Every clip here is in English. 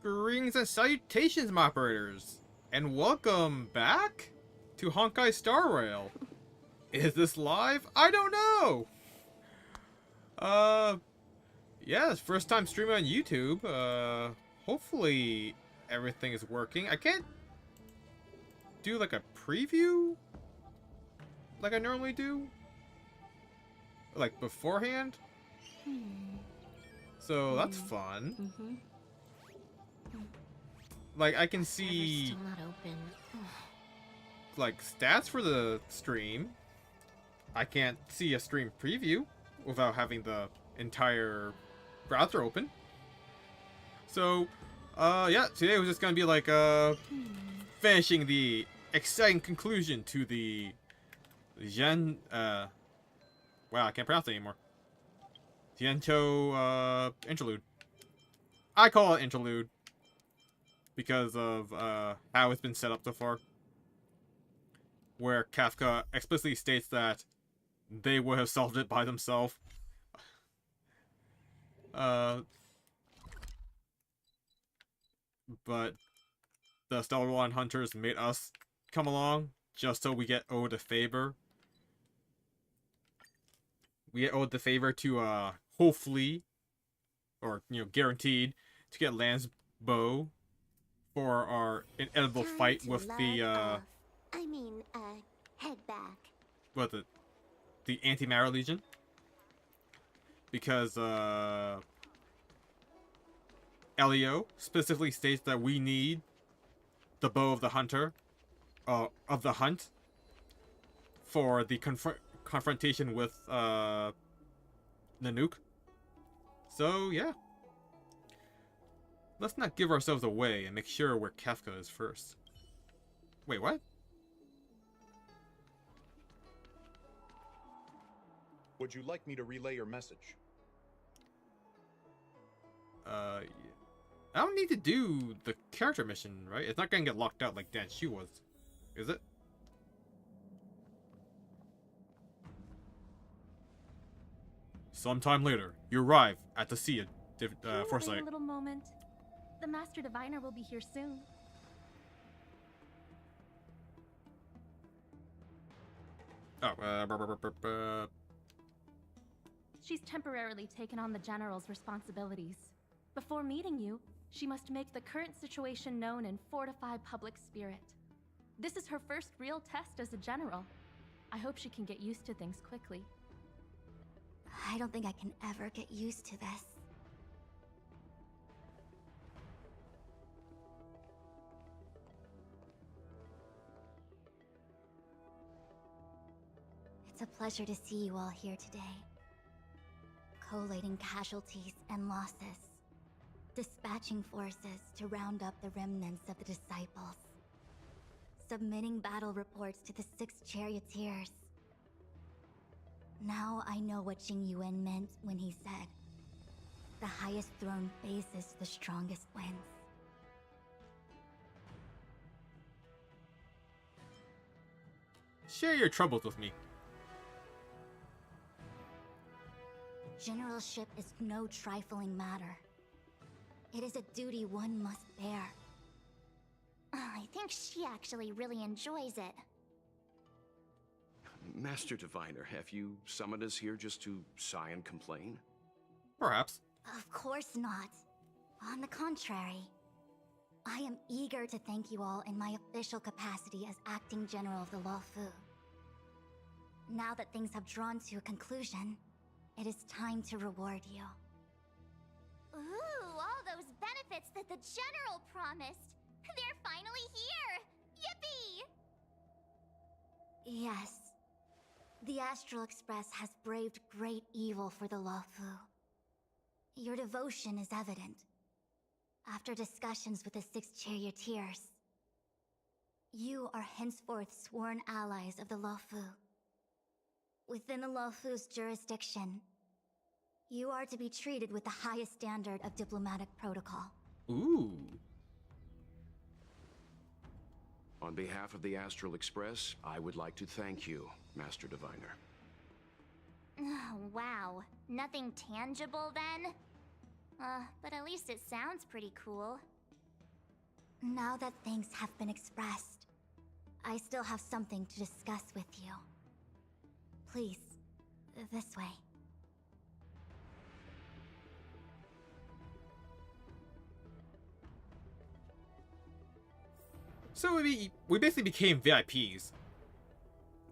Greetings and salutations, my operators, and welcome back to Honkai Star Rail. Is this live? I don't know. Yeah, it's first time streaming on YouTube. Hopefully everything is working. I can't do like a preview like I normally do, like beforehand. So that's fun. Like I can see Still not open. like stats for the stream. I can't see a stream preview without having the entire browser open. So, yeah, today was just gonna be like finishing the exciting conclusion to the wow, I can't pronounce it anymore. Xianzhou Interlude. I call it Interlude because of how it's been set up so far, where Kafka explicitly states that they would have solved it by themselves. But the Stellar One Hunters made us come along just so we get owed a favor. We get owed the favor to hopefully, or guaranteed, to get Lan's bow for our inevitable fight with the head back. what the Anti-Matter Legion, because Elio specifically states that we need the bow of the hunter, of the hunt, for the confrontation with Nanook. So yeah, let's not give ourselves away and make sure where Kafka is first. Wait, what? Would you like me to relay your message? I don't need to do the character mission, right? It's not gonna get locked out like Dan Shu was, is it? Sometime later, you arrive at the sea Foresight. Wait a little moment. The Master Diviner will be here soon. Oh, She's temporarily taken on the General's responsibilities. Before meeting you, she must make the current situation known and fortify public spirit. This is her first real test as a General. I hope she can get used to things quickly. I don't think I can ever get used to this. It's a pleasure to see you all here today. Collating casualties and losses. Dispatching forces to round up the remnants of the disciples. Submitting battle reports to the 6 charioteers. Now I know what Jing Yuan meant when he said, "The highest throne faces the strongest wins." share your troubles with me. Generalship is no trifling matter. It is a duty one must bear. I think she actually really enjoys it. Master Diviner, have you summoned us here just to sigh and complain? Perhaps. Of course not. On the contrary. I am eager to thank you all in my official capacity as Acting General of the Luofu. Now that things have drawn to a conclusion, it is time to reward you. Ooh, all those benefits that the General promised! They're finally here! Yippee! Yes. The Astral Express has braved great evil for the Luofu. Your devotion is evident. After discussions with the 6 charioteers, you are henceforth sworn allies of the Luofu. Within the Luofu's jurisdiction, you are to be treated with the highest standard of diplomatic protocol. Ooh. On behalf of the Astral Express, I would like to thank you, Master Diviner. Oh, wow. Nothing tangible then? But at least it sounds pretty cool. Now that things have been expressed, I still have something to discuss with you. Please, this way. So we basically became VIPs,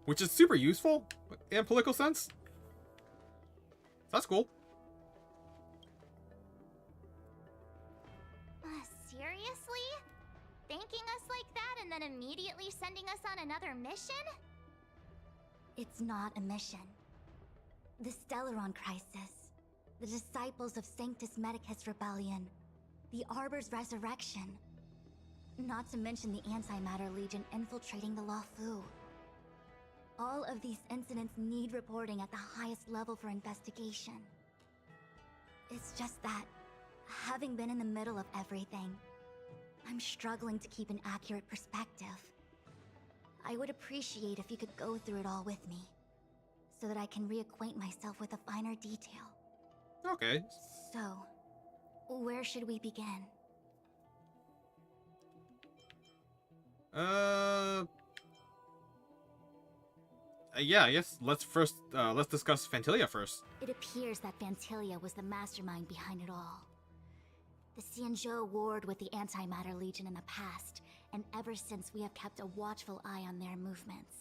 which is super useful in a political sense. That's cool. Seriously? Thanking us like that and then immediately sending us on another mission? It's not a mission. The Stellaron Crisis, the Disciples of Sanctus Medicus Rebellion, the Arbor's resurrection. Not to mention the Antimatter Legion infiltrating the Luofu. All of these incidents need reporting at the highest level for investigation. It's just that, having been in the middle of everything, I'm struggling to keep an accurate perspective. I would appreciate if you could go through it all with me, so that I can reacquaint myself with the finer detail. Okay. So, where should we begin? Yeah, I guess let's discuss Fantilia first. It appears that Fantilia was the mastermind behind it all. The Xianzhou warred with the Antimatter Legion in the past, and ever since we have kept a watchful eye on their movements.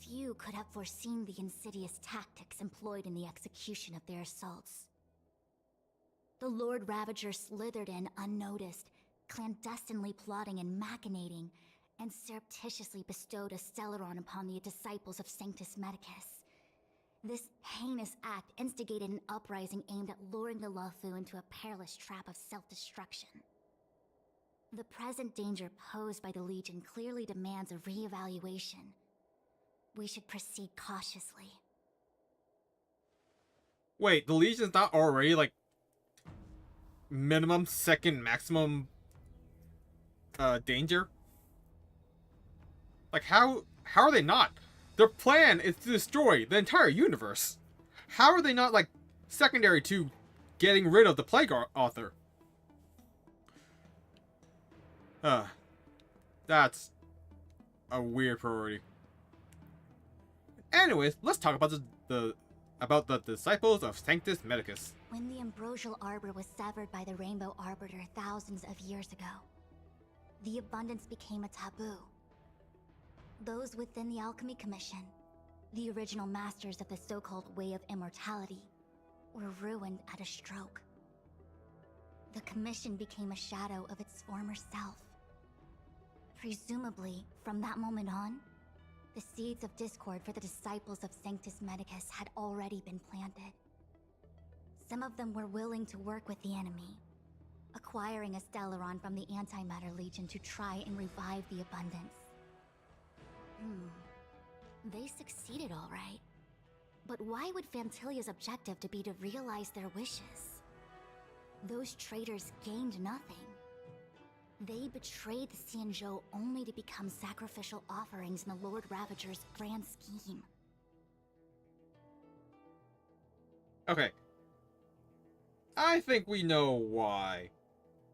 Few could have foreseen the insidious tactics employed in the execution of their assaults. The Lord Ravager slithered in unnoticed, clandestinely plotting and machinating, and surreptitiously bestowed a Stellaron upon the disciples of Sanctus Medicus. This heinous act instigated an uprising aimed at luring the Luofu into a perilous trap of self-destruction. The present danger posed by the Legion clearly demands a re-evaluation. We should proceed cautiously. Wait, the Legion's not already like minimum, second, maximum danger? Like how are they not? Their plan is to destroy the entire universe. How are they not like secondary to getting rid of the Plague Author? That's a weird priority. Anyways, let's talk about the disciples of Sanctus Medicus. When the ambrosial arbor was severed by the Rainbow Arbiter thousands of years ago, the abundance became a taboo. Those within the Alchemy Commission, the original masters of the so-called Way of Immortality, were ruined at a stroke. The Commission became a shadow of its former self. Presumably, from that moment on, the seeds of discord for the disciples of Sanctus Medicus had already been planted. Some of them were willing to work with the enemy, acquiring a Stellaron from the Antimatter Legion to try and revive the abundance. They succeeded all right. But why would Fantilia's objective to be to realize their wishes? Those traitors gained nothing. They betrayed the Xianzhou only to become sacrificial offerings in the Lord Ravager's grand scheme. Okay. I think we know why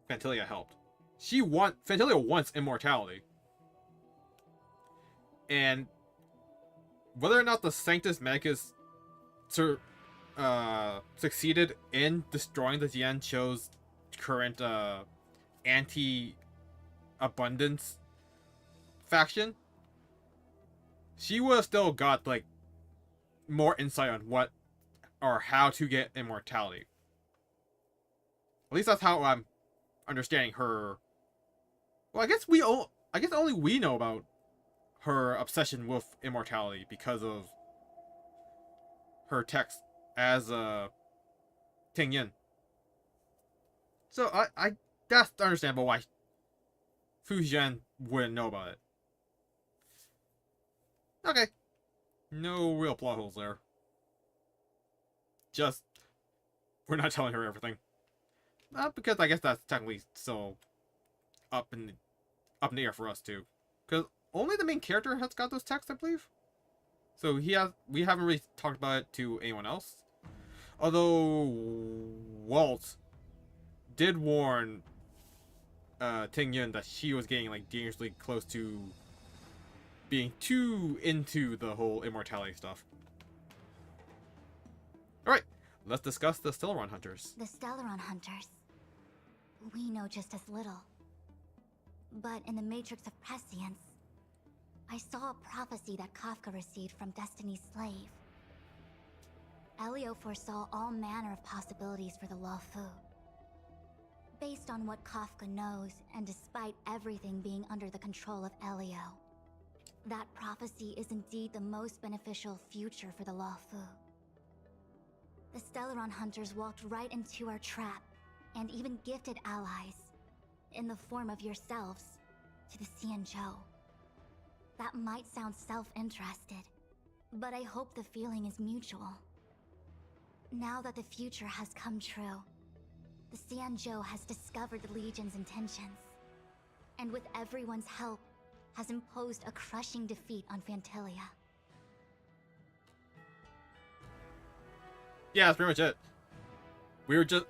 Fantilia helped. Fantilia wants immortality. And whether or not the Sanctus Medicus succeeded in destroying the Xianzhou's current anti-abundance faction, she would have still got like more insight on what or how to get immortality. At least that's how I'm understanding her. Well, I guess only we know about her obsession with immortality because of her text as Ting Yin. So I that's understandable why Fu Zhen wouldn't know about it. Okay. No real plot holes there. Just we're not telling her everything. Because I guess that's technically still up in the air for us too. Because only the main character has got those texts, I believe. So we haven't really talked about it to anyone else. Although Walt did warn Ting Yun that she was getting like dangerously close to being too into the whole immortality stuff. Alright, let's discuss the Stellaron Hunters. The Stellaron Hunters. We know just as little. But in the Matrix of Prescience, I saw a prophecy that Kafka received from Destiny's slave. Elio foresaw all manner of possibilities for the Luofu. Based on what Kafka knows, and despite everything being under the control of Elio, that prophecy is indeed the most beneficial future for the Luofu. The Stellaron Hunters walked right into our trap, and even gifted allies, in the form of yourselves, to the Xianzhou. That might sound self-interested, but I hope the feeling is mutual. Now that the future has come true, the Xianzhou has discovered the Legion's intentions, and with everyone's help, has imposed a crushing defeat on Phantilia. Yeah, that's pretty much it. We were just...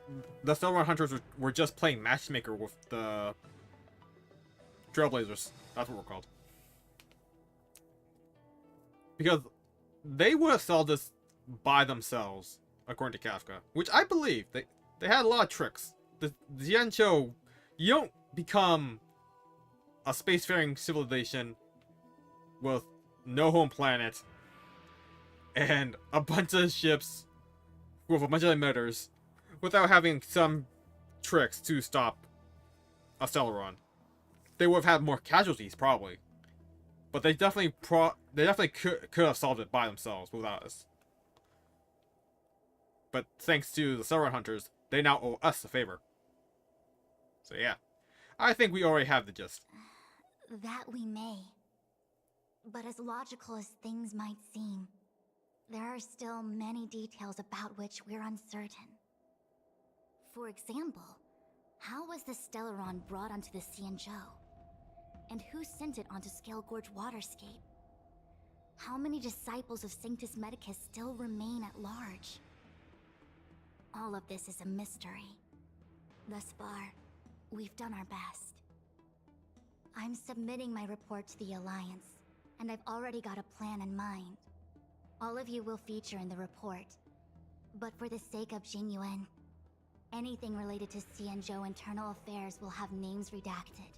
The Stellaron Hunters were just playing matchmaker with the Trailblazers. That's what we're called. Because they would have solved this by themselves, according to Kafka. Which I believe. They had a lot of tricks. The Xianzhou, you don't become a spacefaring civilization with no home planet and a bunch of ships with a bunch of emitters without having some tricks to stop a Stellaron. They would have had more casualties, probably. But they definitely could have solved it by themselves without us. But thanks to the Stellaron Hunters, they now owe us a favor. So yeah, I think we already have the gist. That we may. But as logical as things might seem, there are still many details about which we're uncertain. For example, how was the Stellaron brought onto the Xianzhou? And who sent it onto Scale Gorge Waterscape? How many disciples of Sanctus Medicus still remain at large? All of this is a mystery. Thus far, we've done our best. I'm submitting my report to the Alliance, and I've already got a plan in mind. All of you will feature in the report. But for the sake of Jingyuan, anything related to Xianzhou internal affairs will have names redacted.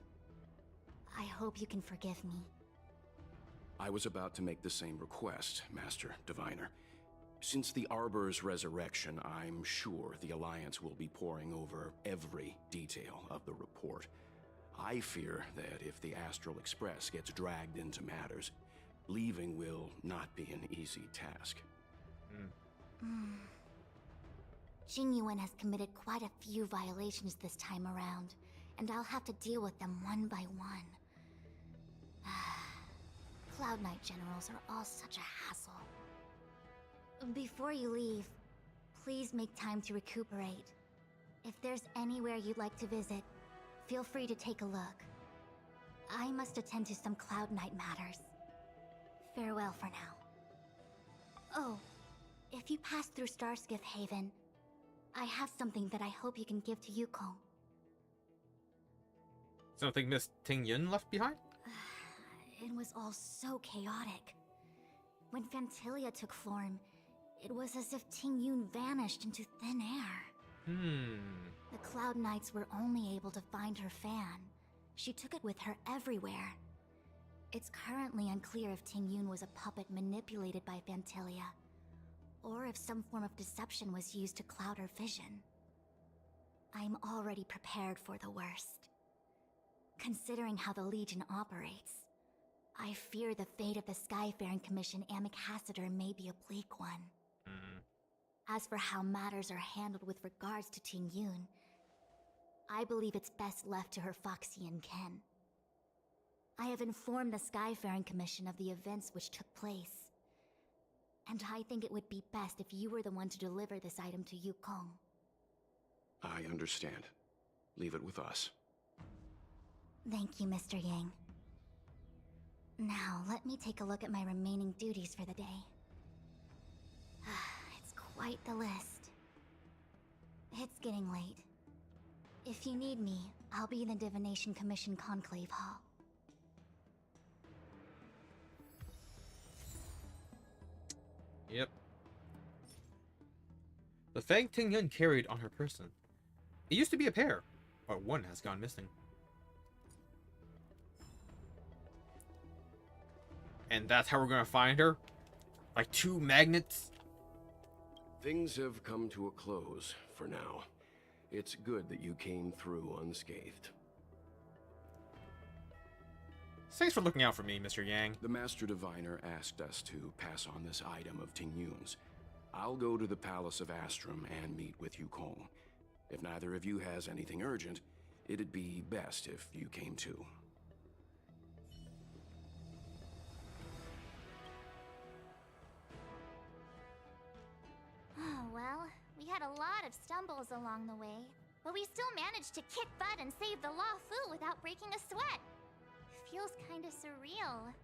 I hope you can forgive me. I was about to make the same request, Master Diviner. Since the Arbor's resurrection, I'm sure the Alliance will be poring over every detail of the report. I fear that if the Astral Express gets dragged into matters, leaving will not be an easy task. Jingyuan has committed quite a few violations this time around, and I'll have to deal with them one by one. Cloud Knight generals are all such a hassle. Before you leave, please make time to recuperate. If there's anywhere you'd like to visit, feel free to take a look. I must attend to some Cloud Knight matters. Farewell for now. Oh, if you pass through Starskiff Haven, I have something that I hope you can give to Yukong. Something Miss Ting Yun left behind? It was all so chaotic. When Phantilia took form, it was as if Ting Yun vanished into thin air. The Cloud Knights were only able to find her fan. She took it with her everywhere. It's currently unclear if Ting Yun was a puppet manipulated by Phantilia, or if some form of deception was used to cloud her vision. I'm already prepared for the worst. Considering how the Legion operates, I fear the fate of the Skyfaring Commission Ambassador may be a bleak one. As for how matters are handled with regards to Ting Yun, I believe it's best left to her Foxian ken. I have informed the Skyfaring Commission of the events which took place, and I think it would be best if you were the one to deliver this item to Yukong. I understand. Leave it with us. Thank you, Mr. Yang. Now, let me take a look at my remaining duties for the day. It's quite the list. It's getting late. If you need me, I'll be in the Divination Commission Conclave Hall. Yep. The Fang Tingyun carried on her person. It used to be a pair, but one has gone missing. And that's how we're gonna find her? Like 2 magnets? Things have come to a close for now. It's good that you came through unscathed. Thanks for looking out for me, Mr. Yang. The Master Diviner asked us to pass on this item of Tingyun's. I'll go to the Palace of Astrum and meet with Yukong. If neither of you has anything urgent, it'd be best if you came too. Oh, well, we had a lot of stumbles along the way, but we still managed to kick butt and save the Law Fu without breaking a sweat. Feels kinda surreal.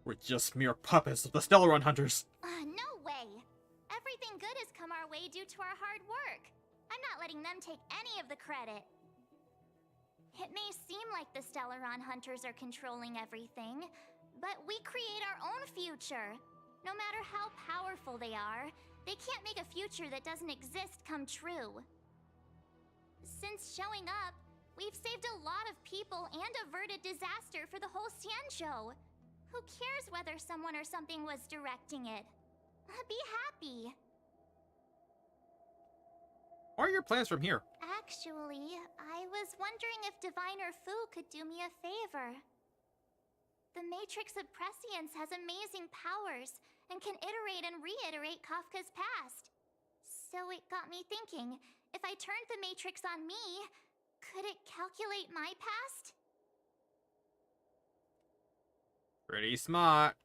We're just mere puppets of the Stellaron Hunters. No way! Everything good has come our way due to our hard work. I'm not letting them take any of the credit. It may seem like the Stellaron Hunters are controlling everything, but we create our own future. No matter how powerful they are, they can't make a future that doesn't exist come true. Since showing up, we've saved a lot of people and averted disaster for the whole Xianzhou. Who cares whether someone or something was directing it? Be happy. What are your plans from here? Actually, I was wondering if Diviner Fu could do me a favor. The Matrix of Prescience has amazing powers and can iterate and reiterate Kafka's past. So it got me thinking, if I turned the Matrix on me, could it calculate my past? Pretty smart.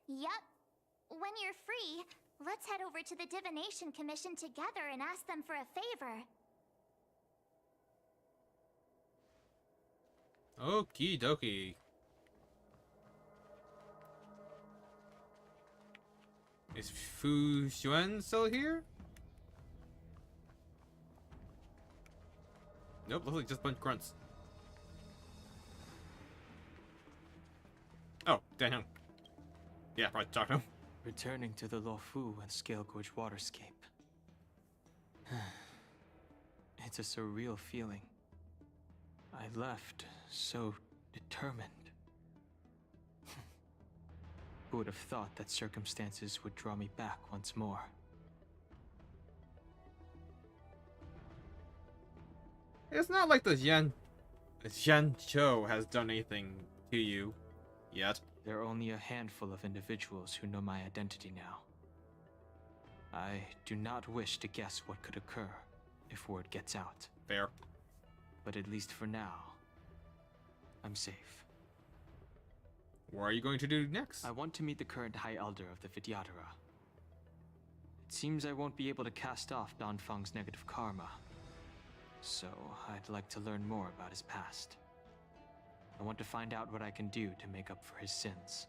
Yup. When you're free, let's head over to the Divination Commission together and ask them for a favor. Okie dokie. Is Fu Xuan still here? Nope, looks like just a bunch of grunts. Oh, damn. Yeah, probably talk to him. Returning to the Luofu and Scale Gorge waterscape. It's a surreal feeling. I left so determined. Who would have thought that circumstances would draw me back once more? It's not like the Xianzhou has done anything to you yet. There are only a handful of individuals who know my identity now. I do not wish to guess what could occur if word gets out. Fair. But at least for now, I'm safe. What are you going to do next? I want to meet the current High Elder of the Vidyadhara. It seems I won't be able to cast off Danfang's negative karma. So, I'd like to learn more about his past. I want to find out what I can do to make up for his sins.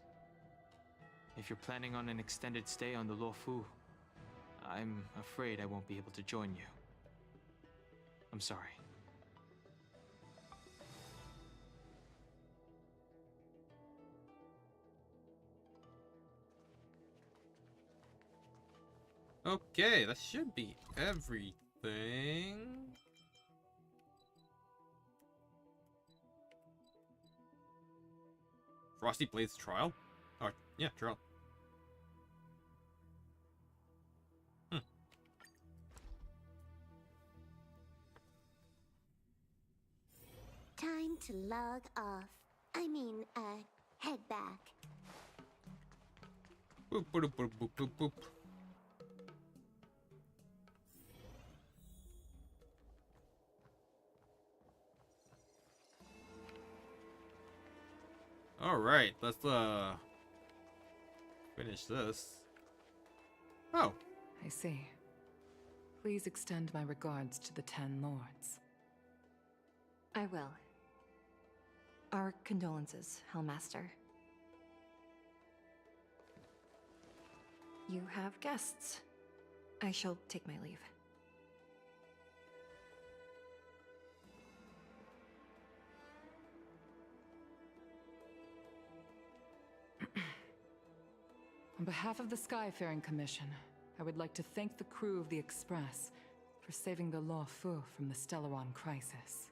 If you're planning on an extended stay on the Luofu, I'm afraid I won't be able to join you. I'm sorry. Okay, that should be everything. Frosty Blade's trial? Oh, yeah, trial. Time to log off. Head back. Boop, boop, boop, boop, boop, boop. All right, let's finish this. Oh, I see. Please extend my regards to the 10 lords. I will. Our condolences, Hellmaster. You have guests. I shall take my leave. On behalf of the Skyfaring Commission, I would like to thank the crew of the Express for saving the Law Fu from the Stellaron crisis.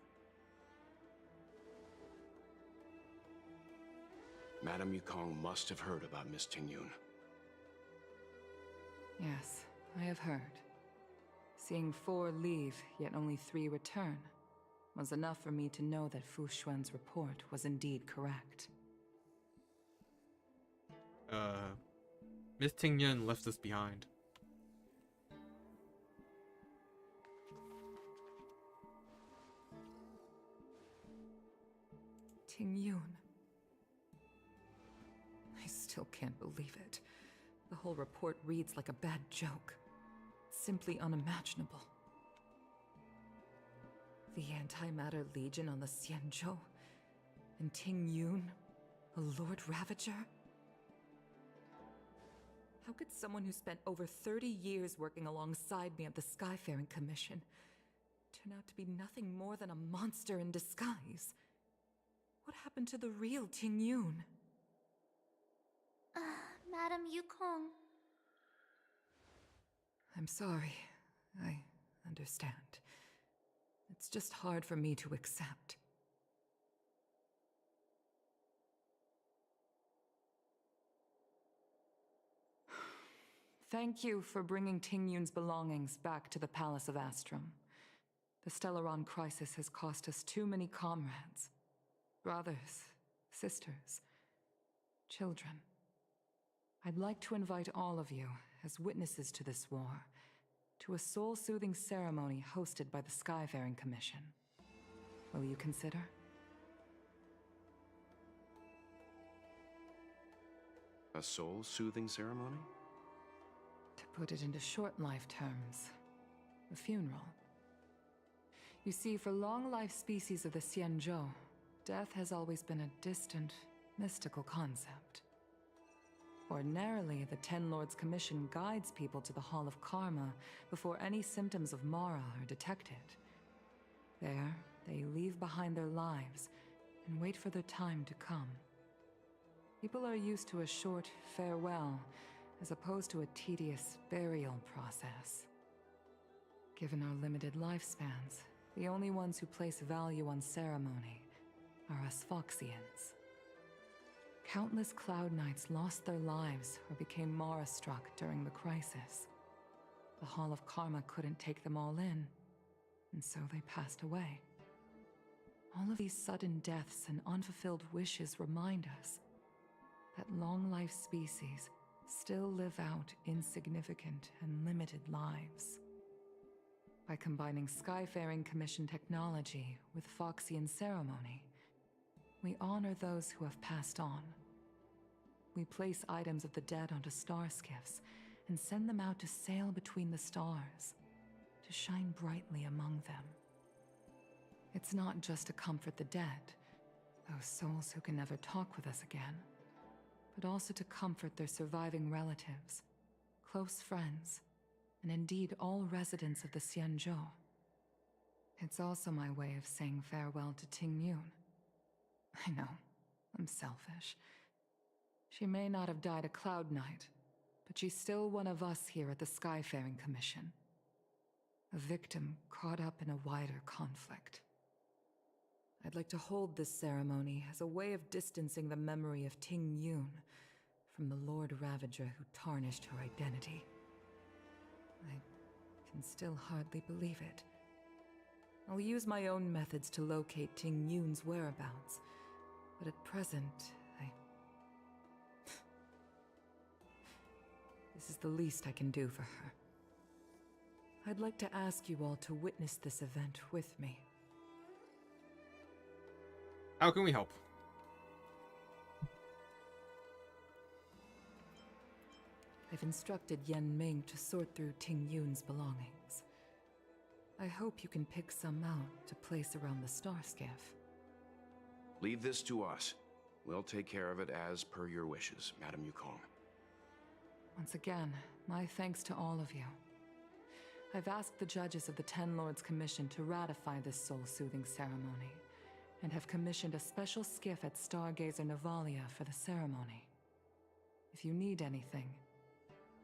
Madame Yukong must have heard about Miss Tingyun. Yes, I have heard. Seeing 4 leave, yet only 3 return, was enough for me to know that Fu Xuan's report was indeed correct. Miss Tingyun left us behind. Tingyun. I still can't believe it. The whole report reads like a bad joke. Simply unimaginable. The Antimatter Legion on the Xianzhou, and Tingyun, a Lord Ravager? How could someone who spent over 30 years working alongside me at the Skyfaring Commission turn out to be nothing more than a monster in disguise? What happened to the real Tingyun? Madame Yukong. I'm sorry. I understand. It's just hard for me to accept. Thank you for bringing Tingyun's belongings back to the Palace of Astrum. The Stellaron crisis has cost us too many comrades. Brothers, sisters, children. I'd like to invite all of you, as witnesses to this war, to a soul-soothing ceremony hosted by the Skyfaring Commission. Will you consider? A soul-soothing ceremony? To put it into short life terms, a funeral. You see, for long-life species of the Xianzhou, death has always been a distant, mystical concept. Ordinarily, the Ten Lords Commission guides people to the Hall of Karma before any symptoms of Mara are detected. There, they leave behind their lives and wait for their time to come. People are used to a short farewell as opposed to a tedious burial process. Given our limited lifespans, the only ones who place value on ceremony are us Foxians. Countless Cloud Knights lost their lives or became Mara-struck during the crisis. The Hall of Karma couldn't take them all in, and so they passed away. All of these sudden deaths and unfulfilled wishes remind us that long-life species still live out insignificant and limited lives. By combining Skyfaring Commission technology with Foxian ceremony, we honor those who have passed on. We place items of the dead onto star skiffs and send them out to sail between the stars, to shine brightly among them. It's not just to comfort the dead, those souls who can never talk with us again, but also to comfort their surviving relatives, close friends, and indeed all residents of the Xianzhou. It's also my way of saying farewell to Tingyun. I know, I'm selfish. She may not have died a Cloud Knight, but she's still one of us here at the Skyfaring Commission. A victim caught up in a wider conflict. I'd like to hold this ceremony as a way of distancing the memory of Tingyun from the Lord Ravager who tarnished her identity. I can still hardly believe it. I'll use my own methods to locate Tingyun's whereabouts, but at present, This is the least I can do for her. I'd like to ask you all to witness this event with me. How can we help? I've instructed Yen Ming to sort through Tingyun's belongings. I hope you can pick some out to place around the star skiff. Leave this to us. We'll take care of it as per your wishes, Madame Yukong. Once again, my thanks to all of you. I've asked the judges of the Ten Lords Commission to ratify this soul-soothing ceremony, and have commissioned a special skiff at Stargazer Navalia for the ceremony. If you need anything,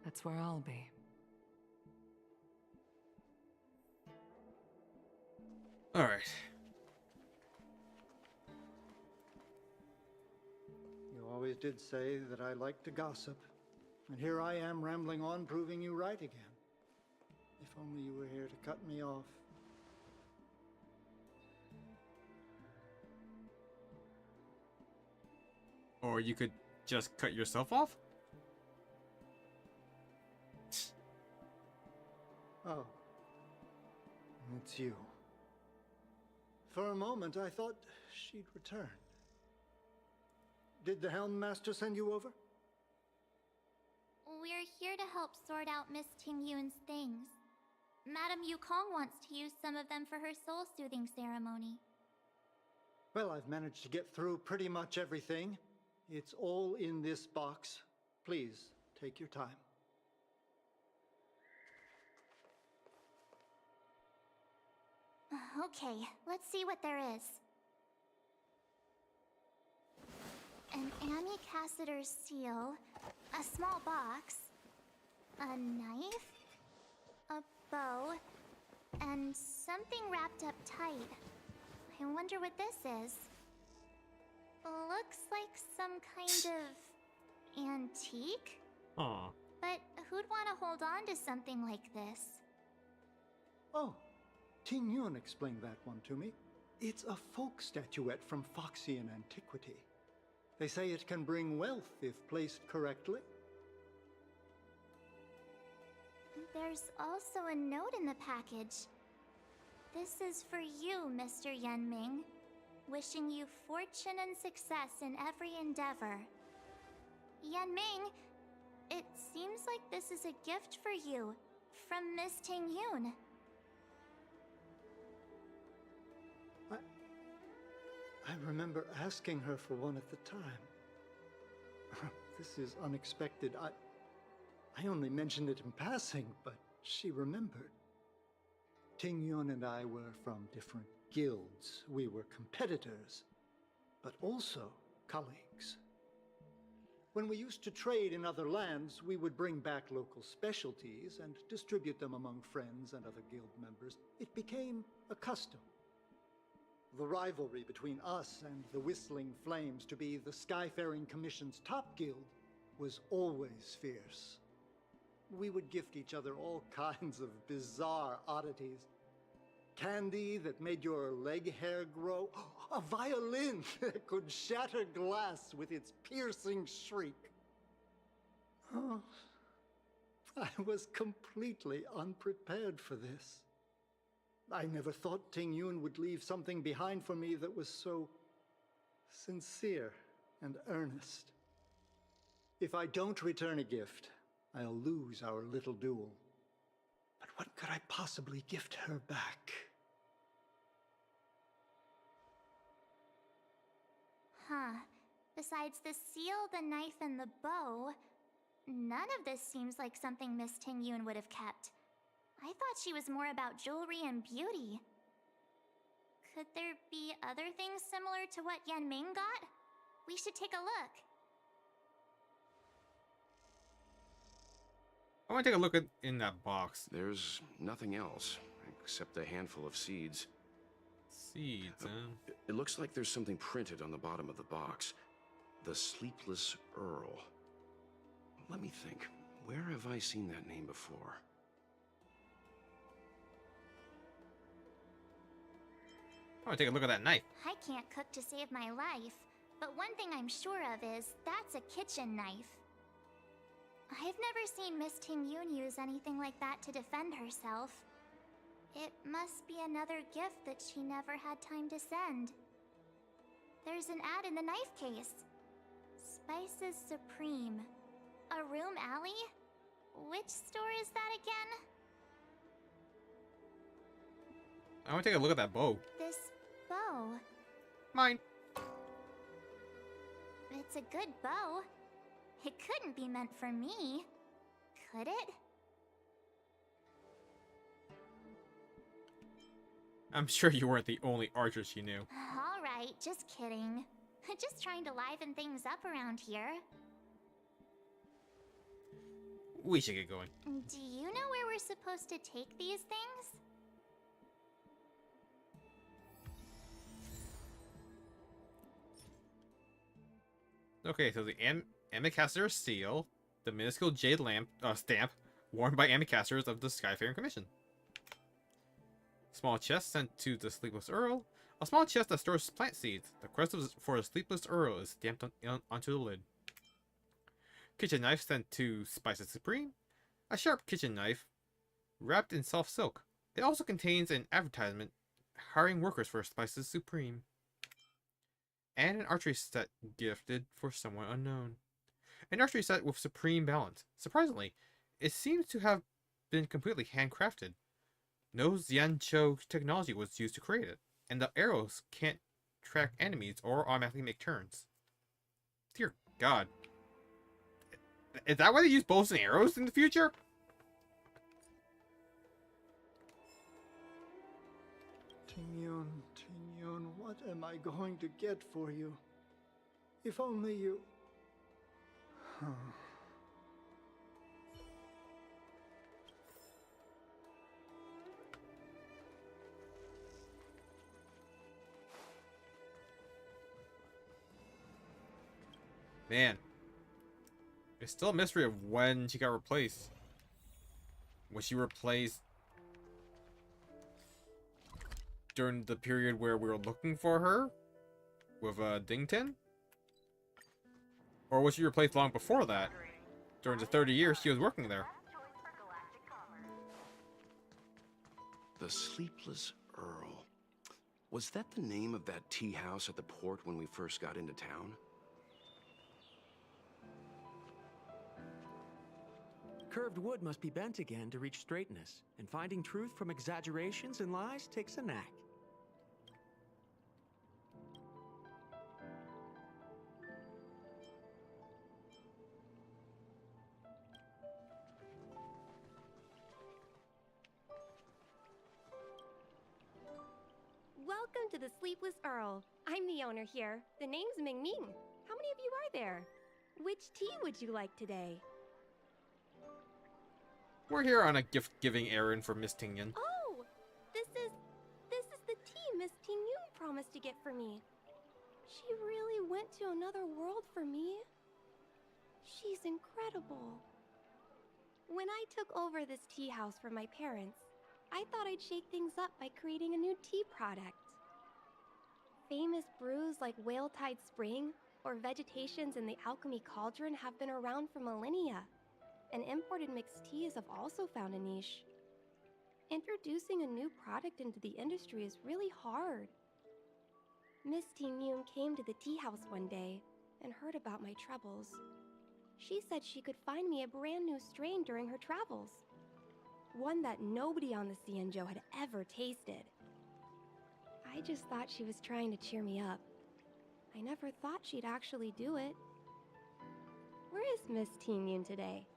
that's where I'll be. Alright. You always did say that I like to gossip. And here I am rambling on, proving you right again. If only you were here to cut me off. Or you could just cut yourself off? Oh. It's you. For a moment, I thought she'd returned. Did the Helm Master send you over? We're here to help sort out Miss Tingyun's things. Madame Yukong wants to use some of them for her soul-soothing ceremony. Well, I've managed to get through pretty much everything. It's all in this box. Please, take your time. Okay, let's see what there is. An Amicassator's seal, a small box, a knife, a bow, and something wrapped up tight. I wonder what this is. Looks like some kind of antique? Aw. But who'd want to hold on to something like this? Oh, Ting Yun explained that one to me. It's a folk statuette from Foxian antiquity. They say it can bring wealth if placed correctly. There's also a note in the package. This is for you, Mr. Yanming. Wishing you fortune and success in every endeavor. Yanming, it seems like this is a gift for you from Miss Tingyun. I remember asking her for one at the time. This is unexpected. I only mentioned it in passing, but she remembered. Ting Yun and I were from different guilds. We were competitors, but also colleagues. When we used to trade in other lands, we would bring back local specialties and distribute them among friends and other guild members. It became a custom. The rivalry between us and the Whistling Flames to be the Skyfaring Commission's top guild was always fierce. We would gift each other all kinds of bizarre oddities. Candy that made your leg hair grow. A violin that could shatter glass with its piercing shriek. Oh, I was completely unprepared for this. I never thought Ting Yun would leave something behind for me that was so sincere and earnest. If I don't return a gift, I'll lose our little duel. But what could I possibly gift her back? Huh. Besides the seal, the knife, and the bow, none of this seems like something Miss Tingyun would have kept. I thought she was more about jewelry and beauty. Could there be other things similar to what Yanming got? We should take a look. I want to take a look in that box. There's nothing else, except a handful of seeds. Seeds, It looks like there's something printed on the bottom of the box. The Sleepless Earl. Let me think. Where have I seen that name before? I want to take a look at that knife. I can't cook to save my life, but one thing I'm sure of is that's a kitchen knife. I've never seen Miss Tingyun use anything like that to defend herself. It must be another gift that she never had time to send. There's an ad in the knife case. Spices Supreme. A room alley? Which store is that again? I want to take a look at that bow. This bow. Mine. It's a good bow. It couldn't be meant for me, could it? I'm sure you weren't the only archer she knew. Alright, just kidding. Just trying to liven things up around here. We should get going. Do you know where we're supposed to take these things? Okay, so the Amicastor seal, the minuscule jade stamp, worn by Amicastors of the Skyfaring Commission. Small chest sent to the Sleepless Earl. A small chest that stores plant seeds. The quest for the Sleepless Earl is stamped onto the lid. Kitchen knife sent to Spices Supreme. A sharp kitchen knife wrapped in soft silk. It also contains an advertisement hiring workers for Spices Supreme. And an archery set gifted for someone unknown. An archery set with supreme balance. Surprisingly, it seems to have been completely handcrafted. No Xianzhou technology was used to create it, and the arrows can't track enemies or automatically make turns. Dear God. Is that why they use bows and arrows in the future? Tingyun, what am I going to get for you? If only you... Man. It's still a mystery of when she got replaced. Was she replaced during the period where we were looking for her with Dington? Or was she replaced long before that? During the 30 years she was working there. The Sleepless Earl. Was that the name of that tea house at the port when we first got into town? Curved wood must be bent again to reach straightness, and finding truth from exaggerations and lies takes a knack. Welcome to the Sleepless Earl. I'm the owner here. The name's Ming Ming. How many of you are there? Which tea would you like today? We're here on a gift-giving errand for Miss Tingyun. Oh! This is the tea Miss Tingyun promised to get for me. She really went to another world for me. She's incredible. When I took over this tea house from my parents, I thought I'd shake things up by creating a new tea product. Famous brews like Whale Tide Spring or Vegetations in the Alchemy Cauldron have been around for millennia, and imported mixed teas have also found a niche. Introducing a new product into the industry is really hard. Miss Tingyun came to the tea house one day and heard about my troubles. She said she could find me a brand new strain during her travels. One that nobody on the Xianzhou had ever tasted. I just thought she was trying to cheer me up. I never thought she'd actually do it. Where is Miss Tingyun today?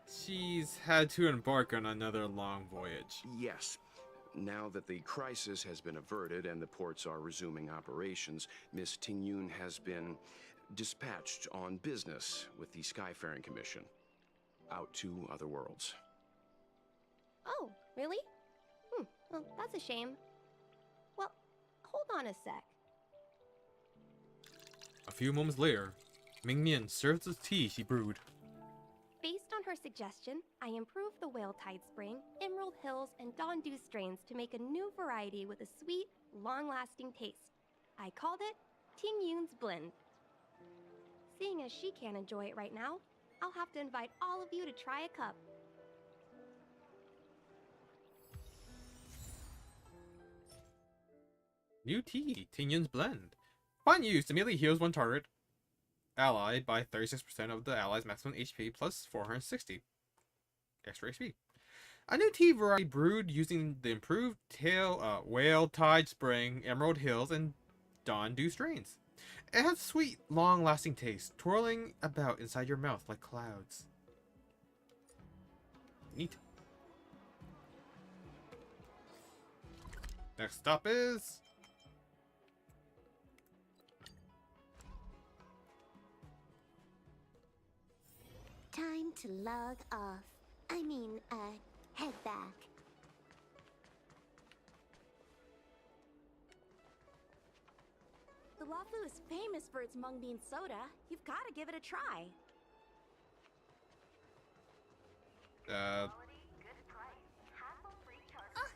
She's had to embark on another long voyage. Yes. Now that the crisis has been averted and the ports are resuming operations, Miss Tingyun has been dispatched on business with the Skyfaring Commission. Out to other worlds. Oh, really? Well, that's a shame. Well, hold on a sec. A few moments later, Ming Mian serves the tea she brewed. Based on her suggestion, I improved the Whale Tide Spring, Emerald Hills, and Dawn Dew strains to make a new variety with a sweet, long-lasting taste. I called it Tingyun's Blend. Seeing as she can't enjoy it right now, I'll have to invite all of you to try a cup. New tea, Tingyun's Blend. Upon use, immediately heals one target ally by 36% of the ally's maximum HP plus 460 extra HP. A new tea variety brewed using the improved Whale Tide Spring, Emerald Hills, and Dawn Dew strains. It has sweet, long-lasting taste, twirling about inside your mouth like clouds. Neat. Next stop is... Time to log off. I mean, head back. The Luofu is famous for its mung bean soda. You've got to give it a try. Oh,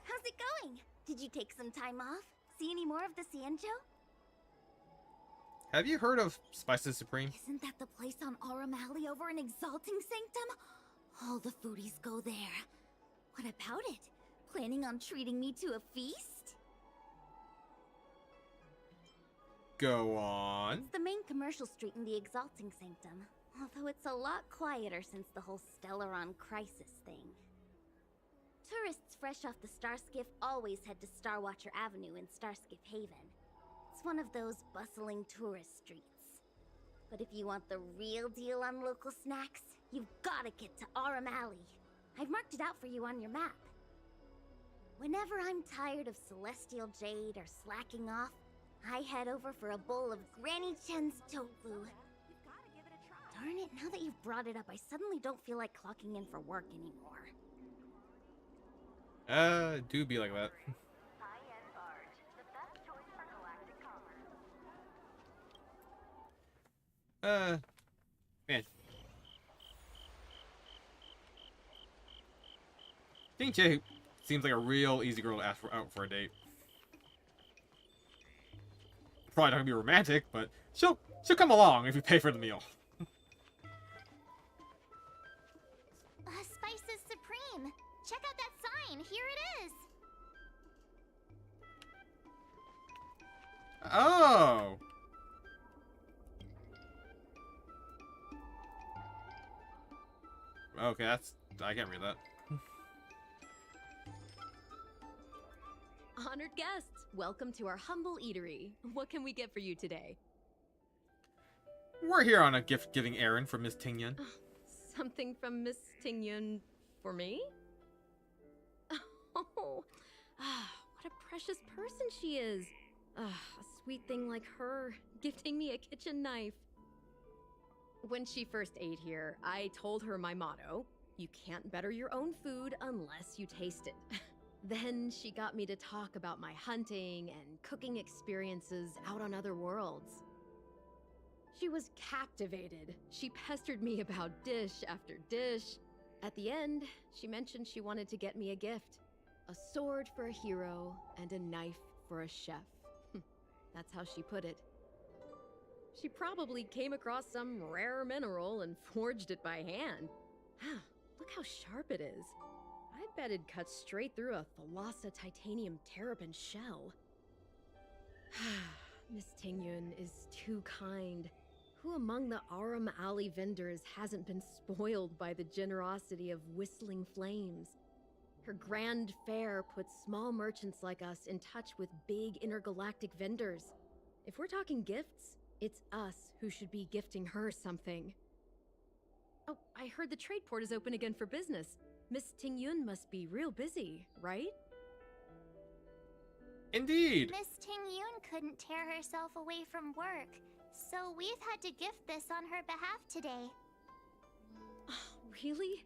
how's it going? Did you take some time off? See any more of the Xianzhou? Have you heard of Spices Supreme? Isn't that the place on Aurum Alley over in Exalting Sanctum? All the foodies go there. What about it? Planning on treating me to a feast? Go on. It's the main commercial street in the Exalting Sanctum, although it's a lot quieter since the whole Stellaron crisis thing. Tourists fresh off the Starskiff always head to Starwatcher Avenue in Starskiff Haven. It's one of those bustling tourist streets. But if you want the real deal on local snacks, you've gotta get to Aurum Alley. I've marked it out for you on your map. Whenever I'm tired of Celestial Jade or slacking off, I head over for a bowl of Granny Chen's tofu. Darn it, now that you've brought it up, I suddenly don't feel like clocking in for work anymore. Do be like that. Man. Ting Che seems like a real easy girl to ask out for a date. Probably not gonna be romantic, but she'll come along if you pay for the meal. Spices Supreme! Check out that sign! Here it is! Oh! Okay, I can't read that. Honored guests, welcome to our humble eatery. What can we get for you today? We're here on a gift-giving errand for Miss Tingyun. Something from Miss Tingyun for me? Oh, what a precious person she is. A sweet thing like her, gifting me a kitchen knife. When she first ate here, I told her my motto: you can't better your own food unless you taste it. Then she got me to talk about my hunting and cooking experiences out on other worlds. She was captivated. She pestered me about dish after dish. At the end, she mentioned she wanted to get me a gift. A sword for a hero and a knife for a chef. That's how she put it. She probably came across some rare mineral and forged it by hand. Look how sharp it is. I bet it'd cut straight through a Thalassa titanium terrapin shell. Miss Tingyun is too kind. Who among the Aurum Alley vendors hasn't been spoiled by the generosity of Whistling Flames? Her grand fare puts small merchants like us in touch with big intergalactic vendors. If we're talking gifts, it's us who should be gifting her something. Oh, I heard the trade port is open again for business. Miss Tingyun must be real busy, right? Indeed! Miss Tingyun couldn't tear herself away from work, so we've had to gift this on her behalf today. Really?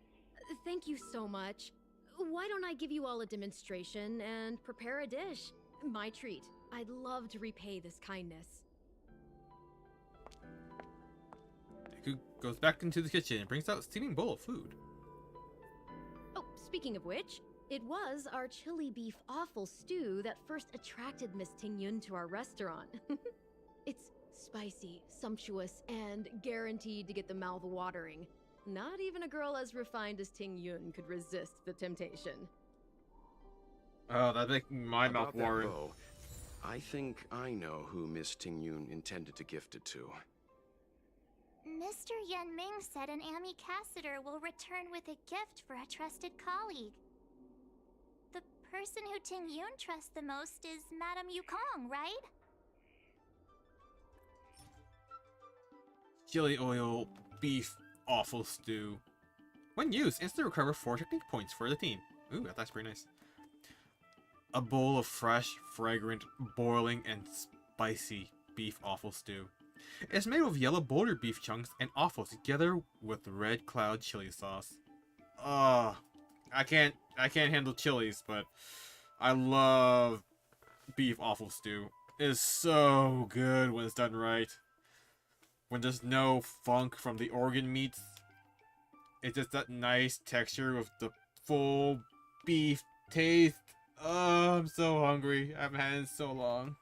Thank you so much. Why don't I give you all a demonstration and prepare a dish? My treat. I'd love to repay this kindness. Deku goes back into the kitchen and brings out a steaming bowl of food. Oh, speaking of which, it was our chili beef offal stew that first attracted Miss Tingyun to our restaurant. It's spicy, sumptuous, and guaranteed to get the mouth watering. Not even a girl as refined as Tingyun could resist the temptation. Oh, that'd make my mouth watering. I think I know who Miss Tingyun intended to gift it to. Mr. Yan Ming said an ambassador will return with a gift for a trusted colleague. The person who Tingyun trusts the most is Madame Yukong, right? chili oil beef offal stew. When used, instantly recover 4 technique points for the team. Ooh, that's pretty nice. A bowl of fresh, fragrant, boiling, and spicy beef offal stew. It's made with yellow boulder beef chunks and offal together with red cloud chili sauce. I can't handle chilies, but I love beef offal stew. It's so good when it's done right. When there's no funk from the organ meats. It's just that nice texture with the full beef taste. Oh, I'm so hungry. I haven't had it in so long.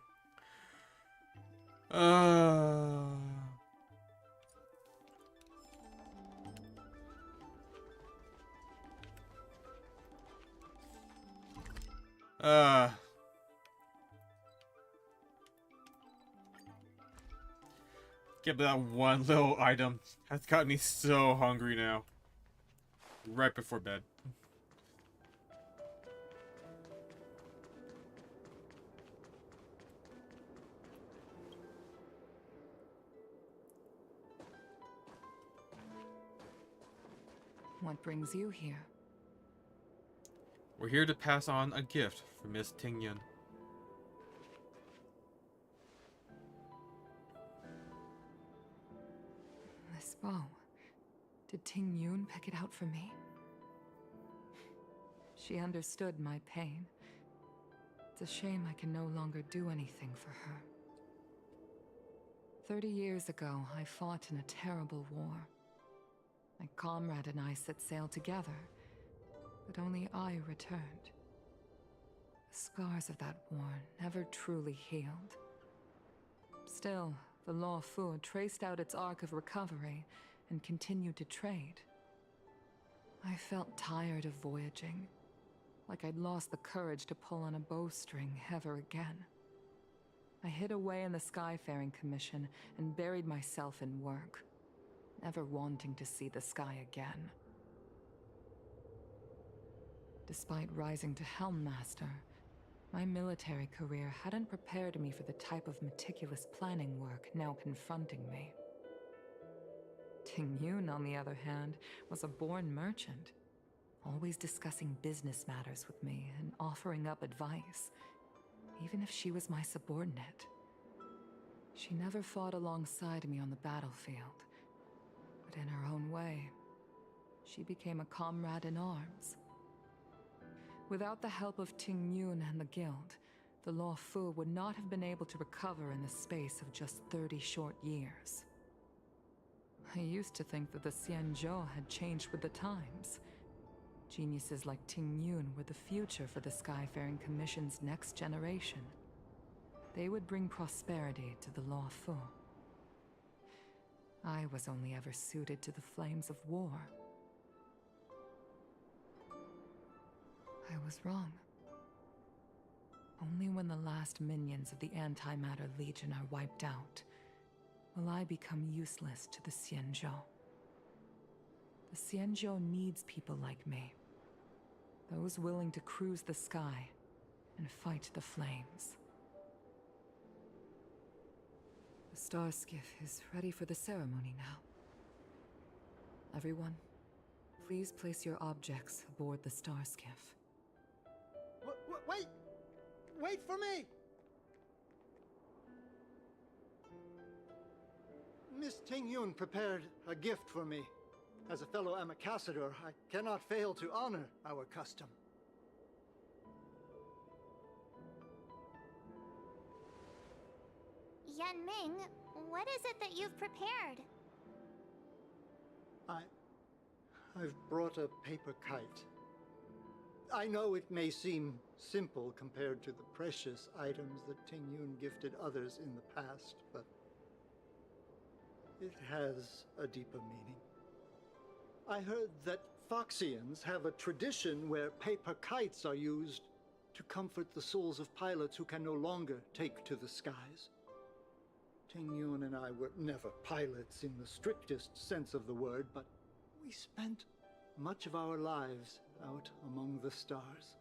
Get that one little item has got me so hungry now. Right before bed. What brings you here? We're here to pass on a gift for Miss Tingyun. This bow. Did Ting Yun pick it out for me? She understood my pain. It's a shame I can no longer do anything for her. 30 years ago, I fought in a terrible war. My comrade and I set sail together, but only I returned. The scars of that war never truly healed. Still, the Law Fu traced out its arc of recovery and continued to trade. I felt tired of voyaging, like I'd lost the courage to pull on a bowstring ever again. I hid away in the Skyfaring Commission and buried myself in work, never wanting to see the sky again. Despite rising to Helm Master, my military career hadn't prepared me for the type of meticulous planning work now confronting me. Ting Yun, on the other hand, was a born merchant, always discussing business matters with me and offering up advice, even if she was my subordinate. She never fought alongside me on the battlefield, but in her own way, she became a comrade in arms. Without the help of Ting Yun and the Guild, the Law Fu would not have been able to recover in the space of just 30 short years. I used to think that the Xianzhou had changed with the times. Geniuses like Ting Yun were the future for the Skyfaring Commission's next generation. They would bring prosperity to the Law Fu. I was only ever suited to the flames of war. I was wrong. Only when the last minions of the Antimatter Legion are wiped out will I become useless to the Xianzhou. The Xianzhou needs people like me. Those willing to cruise the sky and fight the flames. The star skiff is ready for the ceremony now. Everyone, please place your objects aboard the star skiff. Wait! Wait for me! Miss Ting Yun prepared a gift for me. As a fellow ambassador, I cannot fail to honor our custom. Yan Ming, what is it that you've prepared? I've brought a paper kite. I know it may seem simple compared to the precious items that Ting Yun gifted others in the past, but it has a deeper meaning. I heard that Foxians have a tradition where paper kites are used to comfort the souls of pilots who can no longer take to the skies. Ting Yun and I were never pilots in the strictest sense of the word, but we spent much of our lives out among the stars.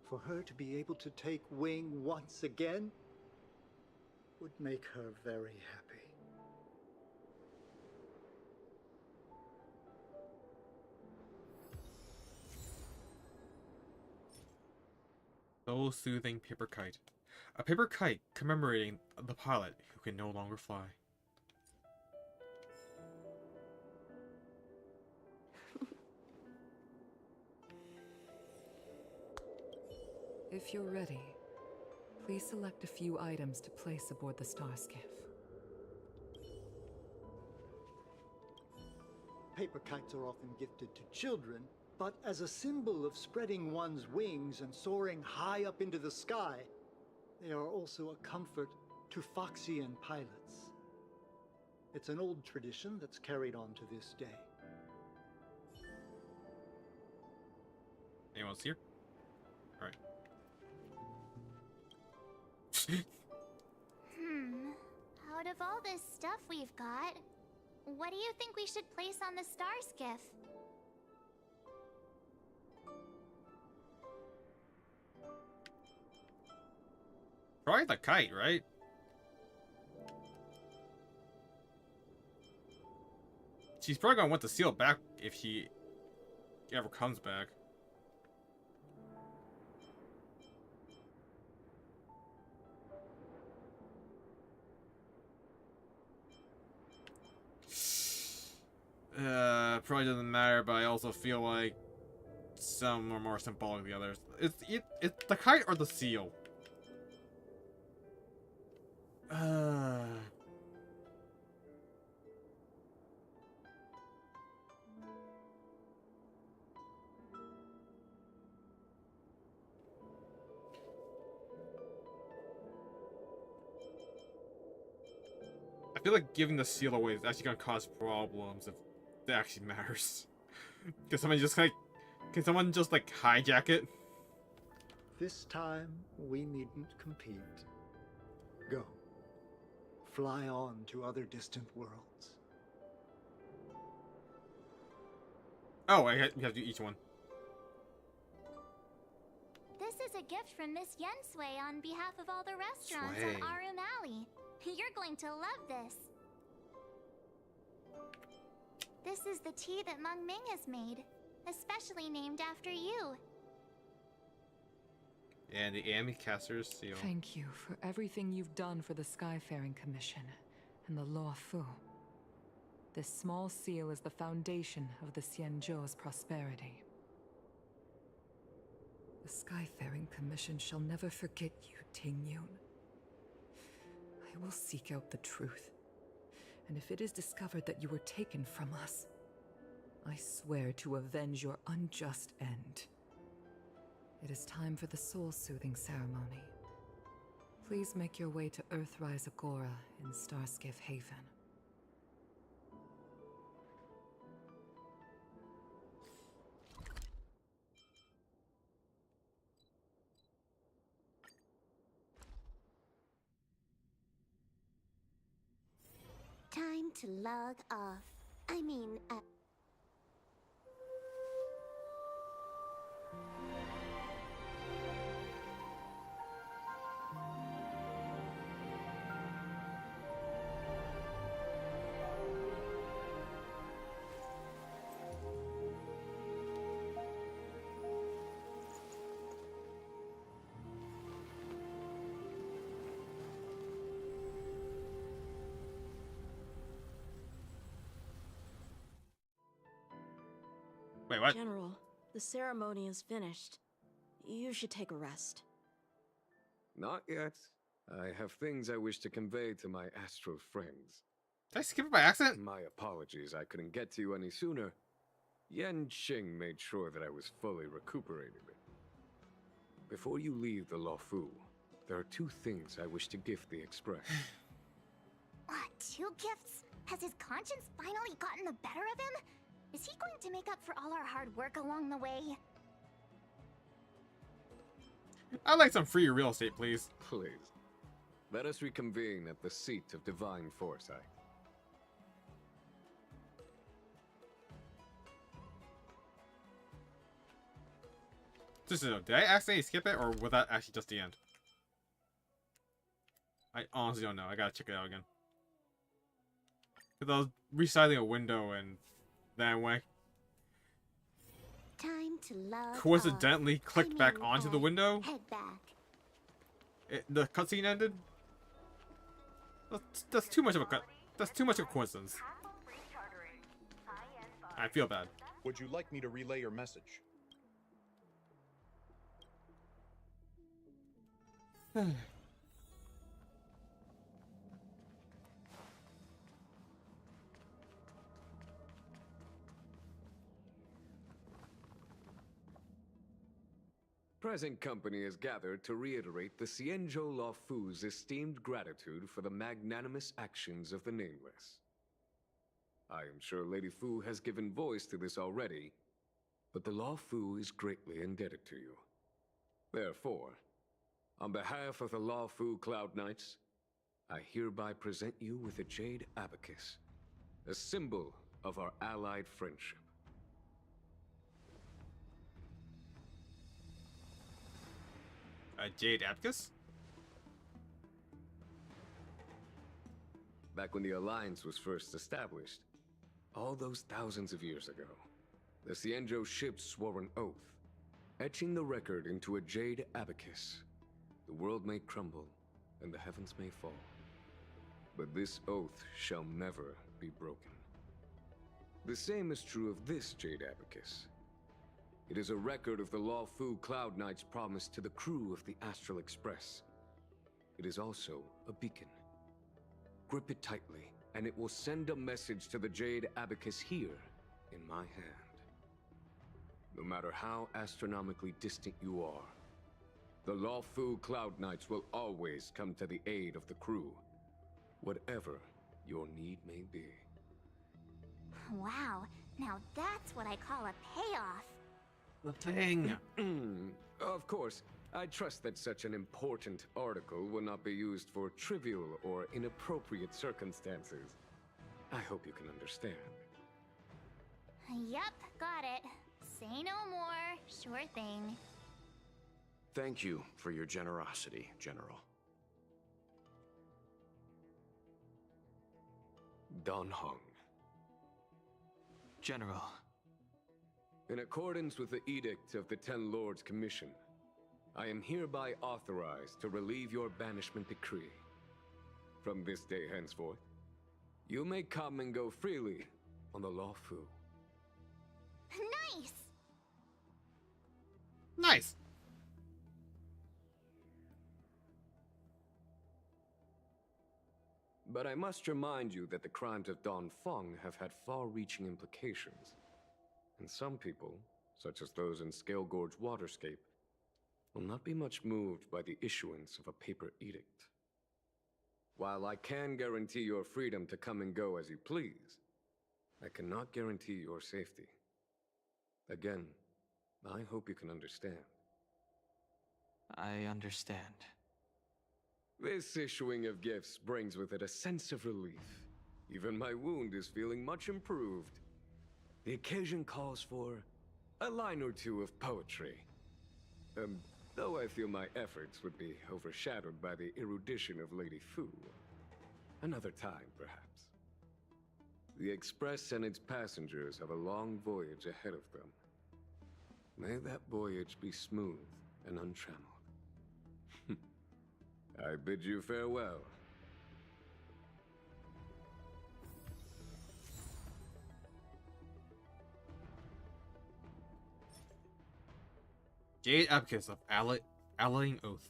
For her to be able to take wing once again would make her very happy. Soul-soothing paper kite. A paper kite commemorating the pilot who can no longer fly. If you're ready, please select a few items to place aboard the star skiff. Paper kites are often gifted to children, but as a symbol of spreading one's wings and soaring high up into the sky, they are also a comfort to Foxian pilots. It's an old tradition that's carried on to this day. Anyone else here? Alright. Out of all this stuff we've got, what do you think we should place on the star skiff? Probably the kite, right? She's probably gonna want the seal back if she ever comes back. Probably doesn't matter, but I also feel like some are more symbolic than the others. It's the kite or the seal. I feel like giving the seal away is actually gonna cause problems if it actually matters. Can someone just hijack it? This time, we needn't compete. Go. Fly on to other distant worlds. Oh, we have to do each one. This is a gift from Miss Yensui on behalf of all the restaurants Sway. on Arum Alley. You're going to love this. This is the tea that Meng Ming has made, especially named after you. And the Amicaster's seal. Thank you for everything you've done for the Skyfaring Commission and the Law Fu. This small seal is the foundation of the Xianzhou's prosperity. The Skyfaring Commission shall never forget you, Ting Yun. I will seek out the truth, and if it is discovered that you were taken from us, I swear to avenge your unjust end. It is time for the soul-soothing ceremony. Please make your way to Earthrise Agora in Starskiff Haven. Time to log off. I mean, Wait, what? General, the ceremony is finished. You should take a rest. Not yet. I have things I wish to convey to my astral friends. Did I skip it by accident? My apologies, I couldn't get to you any sooner. Yan Qing made sure that I was fully recuperated. Before you leave the Luofu, there are two things I wish to gift the Express. What, 2 gifts? Has his conscience finally gotten the better of him? Is he going to make up for all our hard work along the way? I'd like some free real estate, please. Please. Let us reconvene at the seat of divine foresight. Did I accidentally skip it, or was that actually just the end? I honestly don't know. I gotta check it out again. Because I was resizing a window and that way. Time to love. coincidentally clicked back onto the window. Head back. The cutscene ended. That's too much of a cut. That's too much of a coincidence. I feel bad. Would you like me to relay your message? Present company is gathered to reiterate the Xianzhou Luofu's esteemed gratitude for the magnanimous actions of the Nameless. I am sure Lady Fu has given voice to this already, but the Luofu is greatly indebted to you. Therefore, on behalf of the Luofu Cloud Knights, I hereby present you with a Jade Abacus, a symbol of our allied friendship. A Jade Abacus? Back when the Alliance was first established, all those thousands of years ago, the Xianzhou ships swore an oath, etching the record into a Jade Abacus. The world may crumble, and the heavens may fall, but this oath shall never be broken. The same is true of this Jade Abacus. It is a record of the Luofu Cloud Knight's promise to the crew of the Astral Express. It is also a beacon. Grip it tightly, and it will send a message to the Jade Abacus here, in my hand. No matter how astronomically distant you are, the Luofu Cloud Knights will always come to the aid of the crew, whatever your need may be. Wow, now that's what I call a payoff. The thing. Of course, I trust that such an important article will not be used for trivial or inappropriate circumstances. I hope you can understand. Yup, got it. Say no more. Sure thing. Thank you for your generosity, General. Don Hong. General. In accordance with the Edict of the Ten Lords Commission, I am hereby authorized to relieve your banishment decree. From this day henceforth, you may come and go freely on the Luofu. Nice! Nice! But I must remind you that the crimes of Don Feng have had far-reaching implications. And some people, such as those in Scale Gorge Waterscape, will not be much moved by the issuance of a paper edict. While I can guarantee your freedom to come and go as you please, I cannot guarantee your safety. Again, I hope you can understand. I understand. This issuing of gifts brings with it a sense of relief. Even my wound is feeling much improved. The occasion calls for a line or two of poetry. Though I feel my efforts would be overshadowed by the erudition of Lady Fu. Another time, perhaps. The Express and its passengers have a long voyage ahead of them. May that voyage be smooth and untrammeled. I bid you farewell. Jade Abacus of Allying Oath.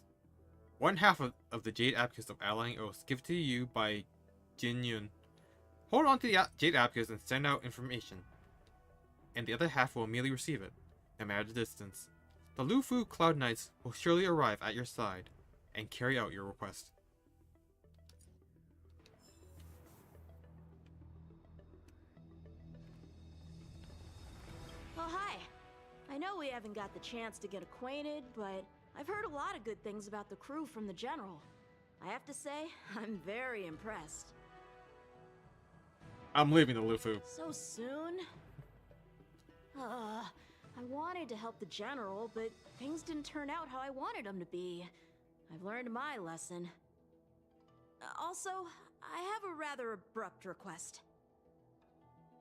One half of the Jade Abacus of Allying Oath given to you by Jin Yun. Hold on to the Jade Abacus and send out information, and the other half will immediately receive it, no matter the distance. The Luofu Cloud Knights will surely arrive at your side and carry out your request. Oh, hi. I know we haven't got the chance to get acquainted, but I've heard a lot of good things about the crew from the General. I have to say, I'm very impressed. I'm leaving the Luofu. So soon? I wanted to help the General, but things didn't turn out how I wanted them to be. I've learned my lesson. Also, I have a rather abrupt request.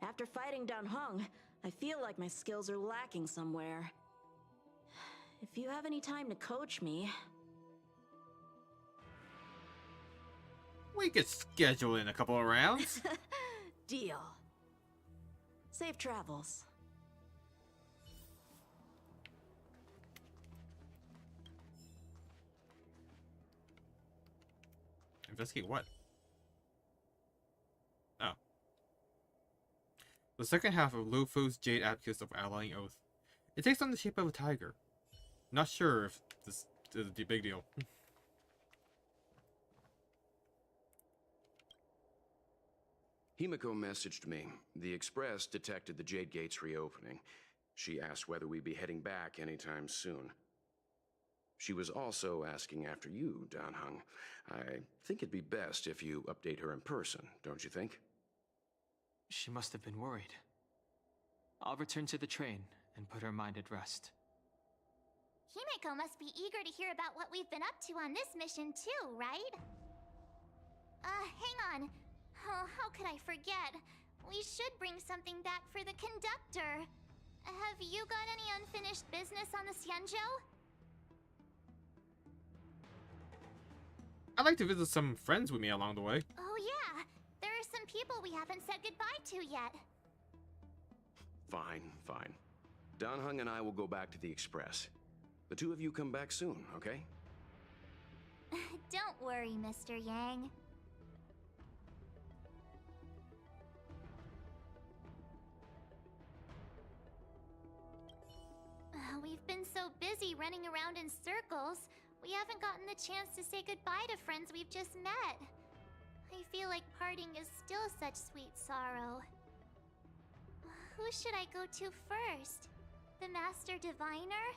After fighting Don Hong, I feel like my skills are lacking somewhere. If you have any time to coach me... We could schedule in a couple of rounds. Deal. Safe travels. Investigate what? Oh. The second half of Lufu's Jade Abacus of Allying Oath. It takes on the shape of a tiger. Not sure if this is a big deal. Himiko messaged me. The Express detected the Jade Gates reopening. She asked whether we'd be heading back anytime soon. She was also asking after you, Danheng. I think it'd be best if you update her in person, don't you think? She must have been worried. I'll return to the train and put her mind at rest. Himiko must be eager to hear about what we've been up to on this mission too, right? Hang on. Oh, how could I forget? We should bring something back for the conductor. Have you got any unfinished business on the Xianzhou? I'd like to visit some friends with me along the way. Oh yeah, there are some people we haven't said goodbye to yet. Fine, fine. Danheng and I will go back to the Express. The two of you come back soon, okay? Don't worry, Mr. Yang. We've been so busy running around in circles, we haven't gotten the chance to say goodbye to friends we've just met. I feel like parting is still such sweet sorrow. Who should I go to first? The Master Diviner?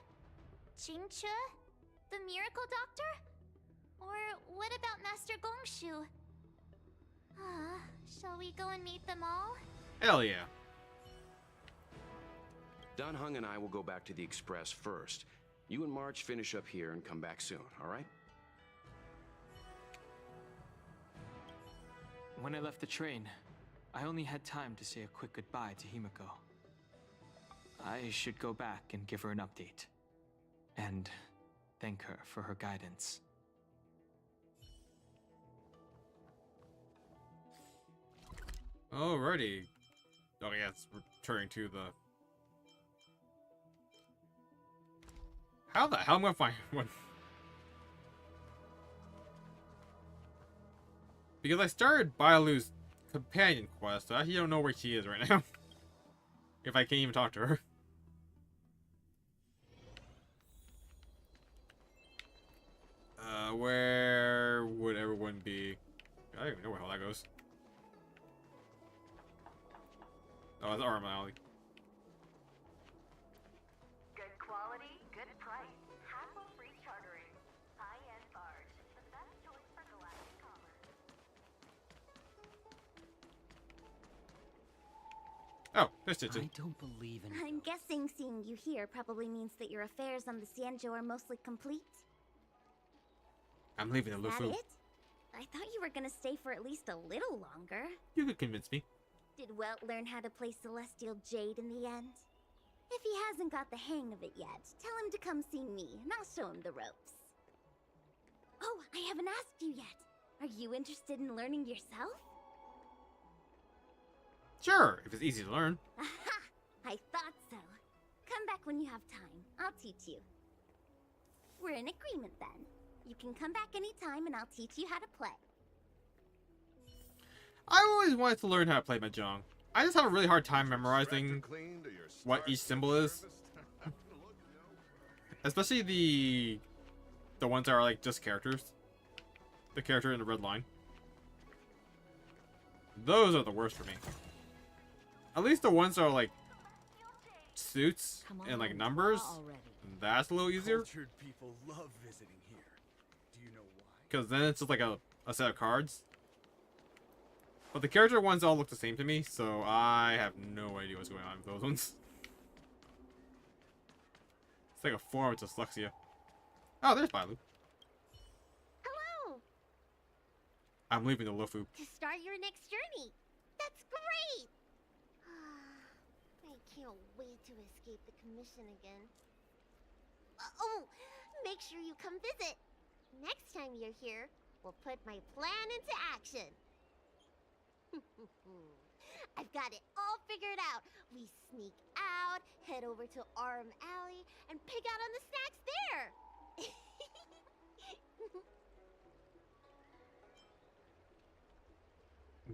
Jingche? The Miracle Doctor? Or what about Master Gongshu? Shall we go and meet them all? Hell yeah. Danheng and I will go back to the Express first. You and March finish up here and come back soon, all right? When I left the train, I only had time to say a quick goodbye to Himiko. I should go back and give her an update. And thank her for her guidance. Alrighty. Oh yeah, it's returning to the... How the hell am I gonna find one? Because I started Bailu's companion quest, so I actually don't know where she is right now. If I can't even talk to her. Where would everyone be? I don't even know where the hell that goes. Oh, it's Arm Alley. Good quality, good price. Hassle-free chartering. High-end barge. The best choice for galactic commerce. Oh, there's Chichi. I don't believe in... I'm guessing seeing you here probably means that your affairs on the Xianzhou are mostly complete. I'm leaving the Is that Lufu. it? I thought you were gonna stay for at least a little longer. You could convince me. Did Welt learn how to play Celestial Jade in the end? If he hasn't got the hang of it yet, tell him to come see me, and I'll show him the ropes. Oh, I haven't asked you yet. Are you interested in learning yourself? Sure, if it's easy to learn. Aha! I thought so. Come back when you have time. I'll teach you. We're in agreement then. You can come back anytime and I'll teach you how to play. I always wanted to learn how to play Mahjong. I just have a really hard time memorizing what each symbol is. Especially the ones that are like just characters. The character in the red line. Those are the worst for me. At least the ones that are like suits and like numbers. That's a little easier. Cultured people love visiting here. Do you know why? Because then it's just like a set of cards. But the character ones all look the same to me, so I have no idea what's going on with those ones. It's like a form of dyslexia. Oh, there's Bailu. Hello! I'm leaving the Lufu. To start your next journey. That's great! I can't wait to escape the commission again. Oh, make sure you come visit. Next time you're here, we'll put my plan into action. I've got it all figured out. We sneak out, head over to Arm Alley, and pig out on the snacks there.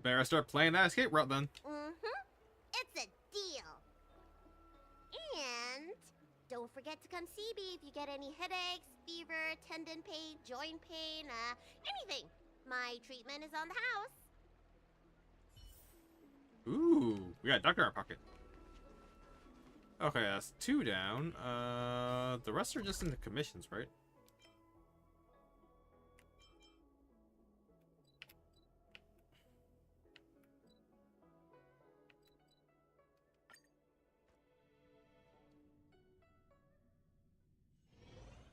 Better start playing that escape route then. It's a deal. And don't forget to come see me if you get any headaches, fever, tendon pain, joint pain, anything. My treatment is on the house. Ooh, we got a doctor in our pocket. Okay, that's 2 down. The rest are just in the commissions, right?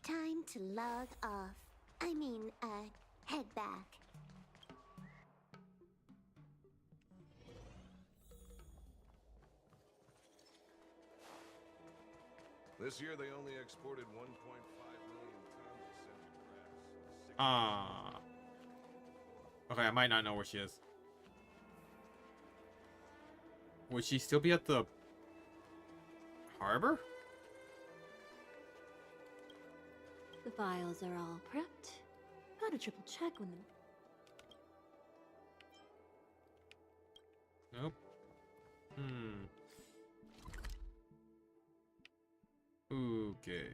Time to log off. I mean, head back. This year they only exported 1.5 million tons of scented grass. Ah. Okay, I might not know where she is. Would she still be at the harbor? The files are all prepped. Gotta triple check when the... Nope. Okay.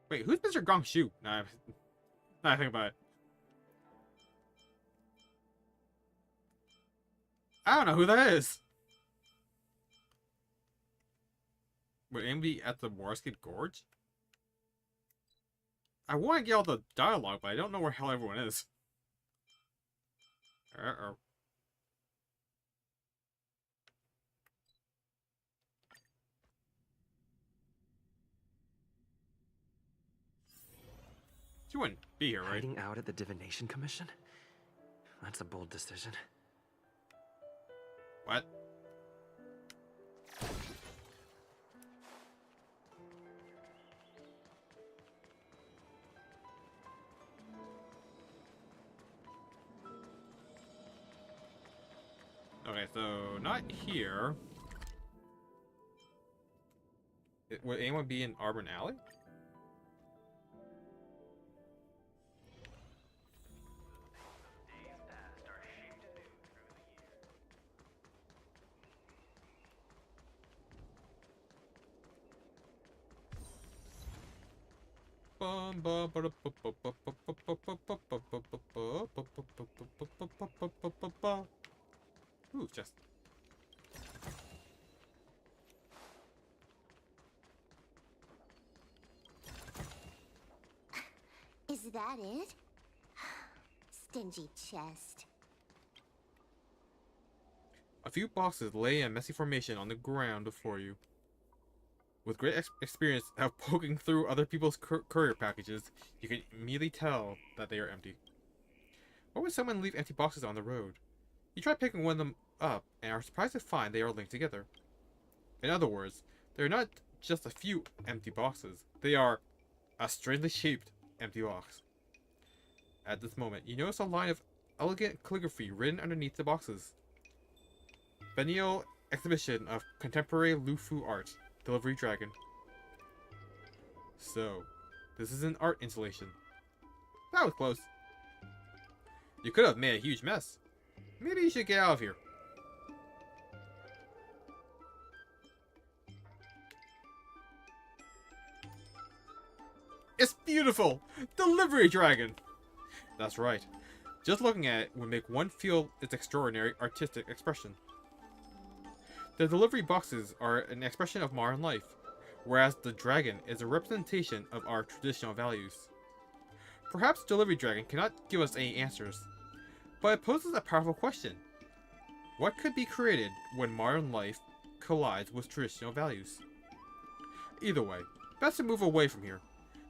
Wait, who's Mr. Gong Shu? Nah, I think about it. I don't know who that is. Would anyone be at the Warscape Gorge? I want to get all the dialogue, but I don't know where hell everyone is. Uh-oh. She wouldn't be here, right? Hiding out at the Divination Commission? That's a bold decision. What? Okay, so not here. Would anyone be in Auburn Alley? Ooh, just. Is that it? Stingy chest. A few boxes lay in messy formation on the ground before you. With great experience of poking through other people's courier packages, you can immediately tell that they are empty. Why would someone leave empty boxes on the road? You try picking one of them up and are surprised to find they are linked together. In other words, they are not just a few empty boxes. They are a strangely shaped empty box. At this moment, you notice a line of elegant calligraphy written underneath the boxes. Biennial Exhibition of Contemporary Lufu Art. Delivery Dragon. So, this is an art installation. That was close. You could have made a huge mess. Maybe you should get out of here. It's beautiful! Delivery Dragon! That's right. Just looking at it would make one feel its extraordinary artistic expression. The delivery boxes are an expression of modern life, whereas the dragon is a representation of our traditional values. Perhaps Delivery Dragon cannot give us any answers, but it poses a powerful question. What could be created when modern life collides with traditional values? Either way, best to move away from here.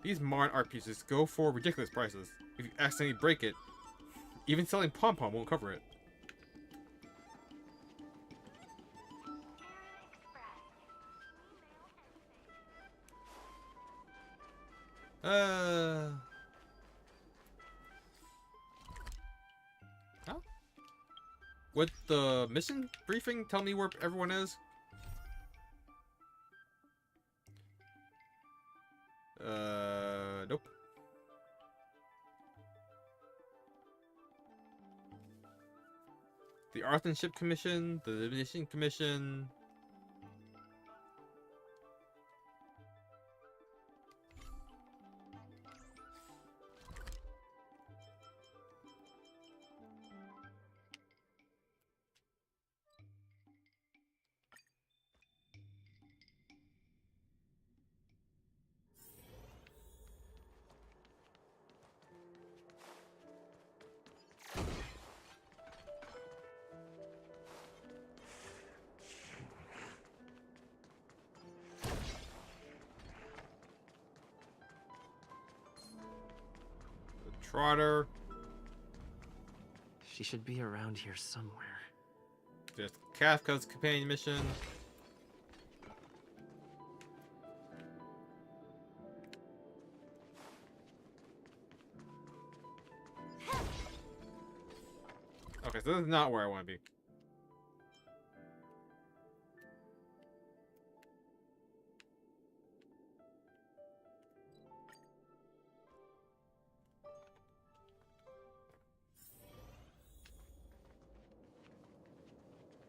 These modern art pieces go for ridiculous prices. If you accidentally break it, even selling pom-pom won't cover it. Huh? Would the mission briefing tell me where everyone is? Nope. The Arthurship Commission, the Divination Commission. Trotter. She should be around here somewhere. There's Kafka's companion mission. Okay, so this is not where I want to be.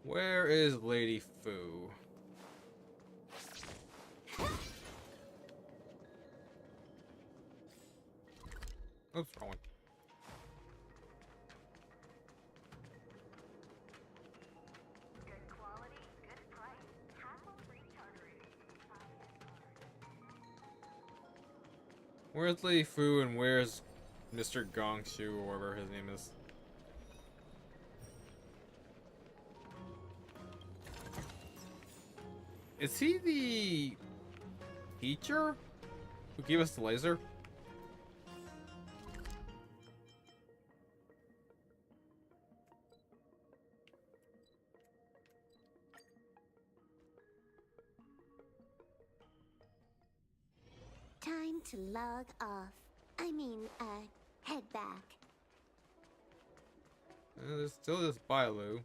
Where is Lady Fu? Oops, wrong one. Good quality, good price. Hassle-free chartering. Where's Lady Fu and where's Mr. Gongshu or whatever his name is? Is he the teacher who gave us the laser? Time to log off. I mean, head back. There's still this Bailu.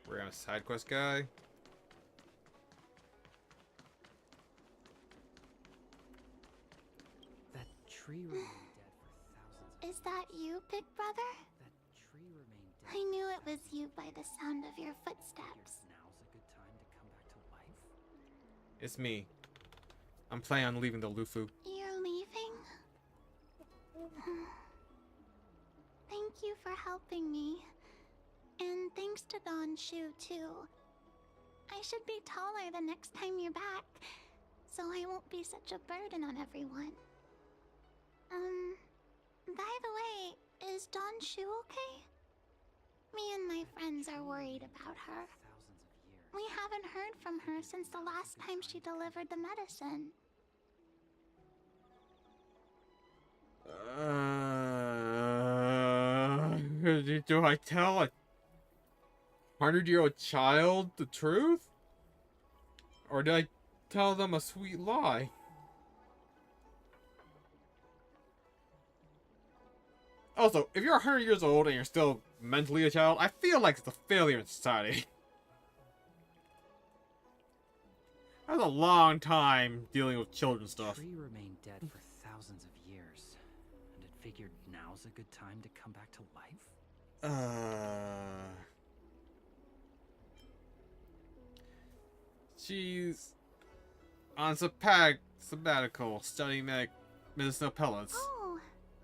We're on a side quest guy. That tree remained dead for thousands Is that you, Big Brother? That tree remained dead. I knew it was you by the sound of your footsteps. Now's a good time to come back to life. It's me. I'm planning on leaving the Lufu. You're leaving? Thank you for helping me. And thanks to Don Shu, too. I should be taller the next time you're back, so I won't be such a burden on everyone. By the way, is Don Shu okay? Me and my friends are worried about her. We haven't heard from her since the last time she delivered the medicine. Do I tell a 100-year-old child the truth? Or did I tell them a sweet lie? Also, if you're 100 years old and you're still mentally a child, I feel like it's a failure in society. That was a long time dealing with children's stuff. The tree remained dead for thousands of years, and it figured now's a good time to come back to life? She's on sabbatical studying medicinal pellets. Oh,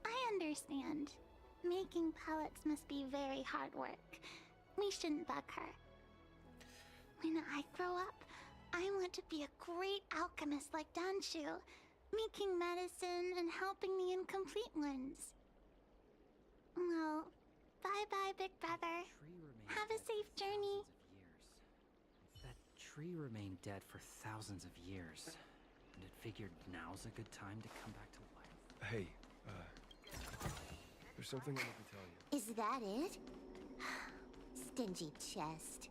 I understand. Making pellets must be very hard work. We shouldn't bug her. When I grow up, I want to be a great alchemist like Danshu, making medicine and helping the incomplete ones. Well, bye-bye, Big Brother. Have a safe journey. That tree remained dead for thousands of years, and it figured now's a good time to come back to life. Hey, there's something I need to tell you. Is that it? Stingy chest.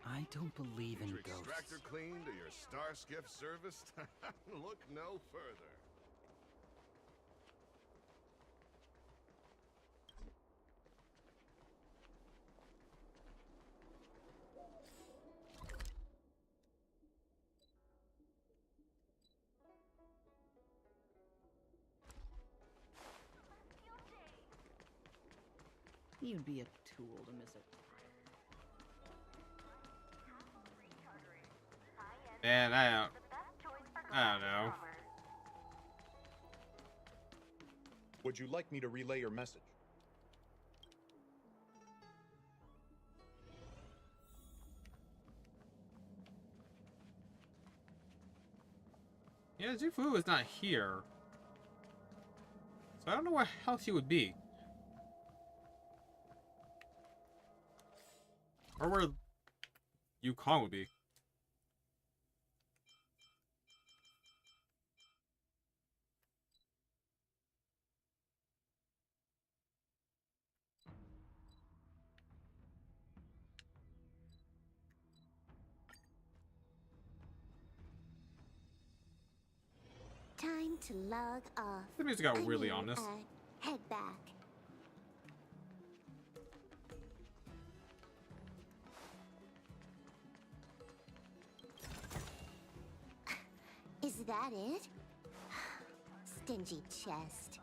I don't believe in ghosts. Extractor clean to your star skiff service? Look no further. You'd be a tool to miss it. Man, I don't know. Would you like me to relay your message? Yeah, Zufu is not here. So I don't know where else he would be. Or where Yukong would be. Time to log off. The music got really ominous. Head back. Is that it? Stingy chest.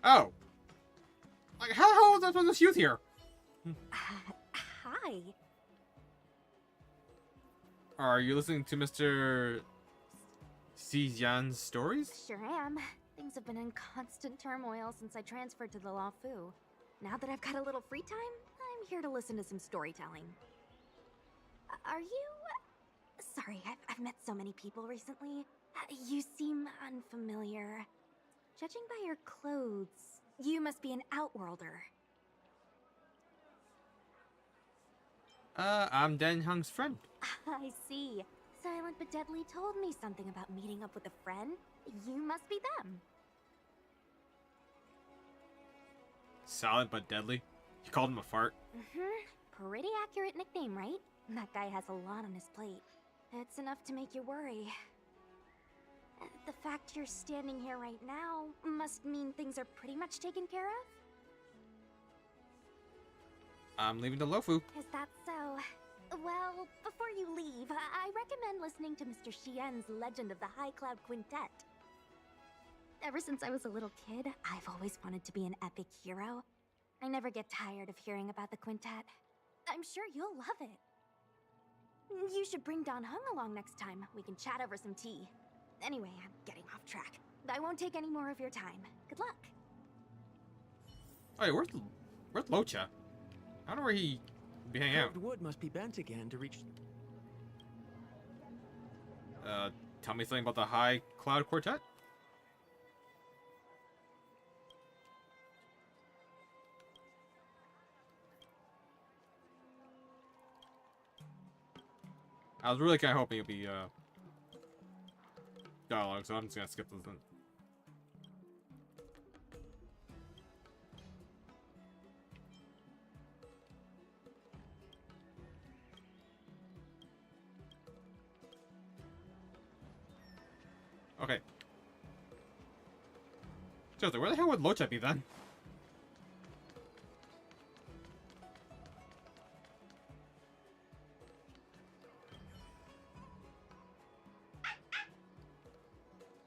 Oh! Like, how the hell is this youth here? Hi. Are you listening to Mr. Xian's stories? Sure am. Things have been in constant turmoil since I transferred to the Luofu. Now that I've got a little free time, I'm here to listen to some storytelling. Are you... Sorry, I've met so many people recently. You seem unfamiliar. Judging by your clothes, you must be an outworlder. I'm Dan Hung's friend. I see. Silent but Deadly told me something about meeting up with a friend. You must be them. Silent but deadly? You called him a fart? Mm-hmm. Pretty accurate nickname, right? That guy has a lot on his plate. It's enough to make you worry. The fact you're standing here right now must mean things are pretty much taken care of? I'm leaving the Luofu. Is that so? Well, before you leave, I recommend listening to Mr. Xian's Legend of the High Cloud Quintet. Ever since I was a little kid, I've always wanted to be an epic hero. I never get tired of hearing about the quintet. I'm sure you'll love it. You should bring Don Hung along next time. We can chat over some tea. Anyway, I'm getting off track. I won't take any more of your time. Good luck. Oh, yeah, where's Locha? I don't know where he be hanging out. Curved wood must be bent again to reach... Tell me something about the High Cloud Quartet? I was really kind of hoping it'd be, dialogue, so I'm just gonna skip this one. Okay. Seriously, where the hell would Locha be then?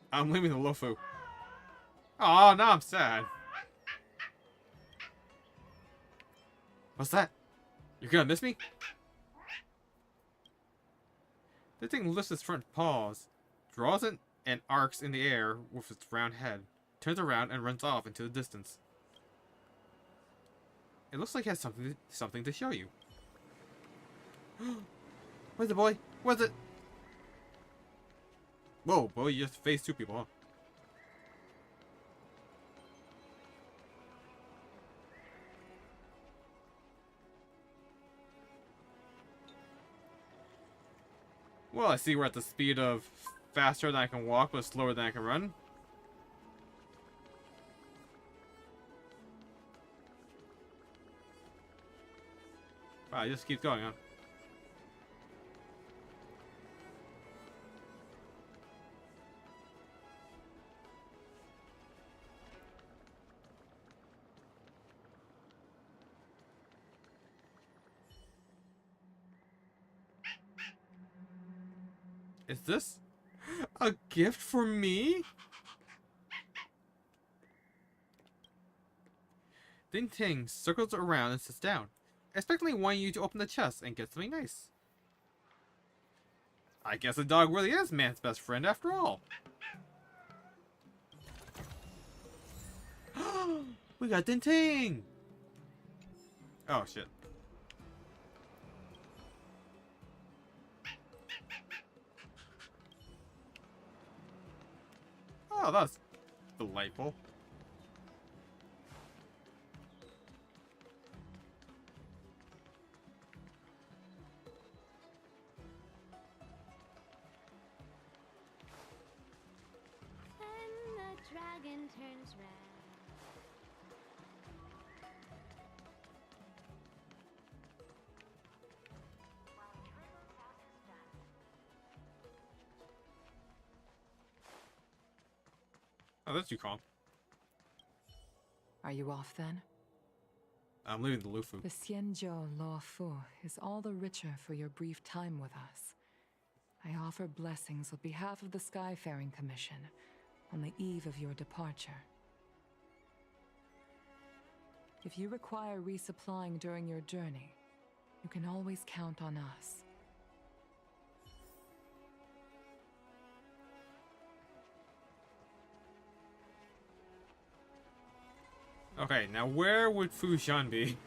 I'm leaving the Luofu. Oh, now I'm sad. What's that? You're gonna miss me? The thing lifts its front paws, draws it and arcs in the air with its round head, turns around and runs off into the distance. It looks like it has something to show you. Where's the boy? Where's it? Whoa, boy, you just faced two people, huh? Well, I see we're at the speed of faster than I can walk, but slower than I can run. Wow, it just keeps going, huh? Is this a gift for me? Ding Ting circles around and sits down, expectantly wanting you to open the chest and get something nice. I guess the dog really is man's best friend after all. We got Ding Ting! Oh shit. Oh, that's delightful. Then the dragon turns red. Oh, that's too calm. Are you off then? I'm leaving the Lufu. The Xianzhou Luofu is all the richer for your brief time with us. I offer blessings on behalf of the Skyfaring Commission on the eve of your departure. If you require resupplying during your journey, you can always count on us. Okay, now where would Fushan be?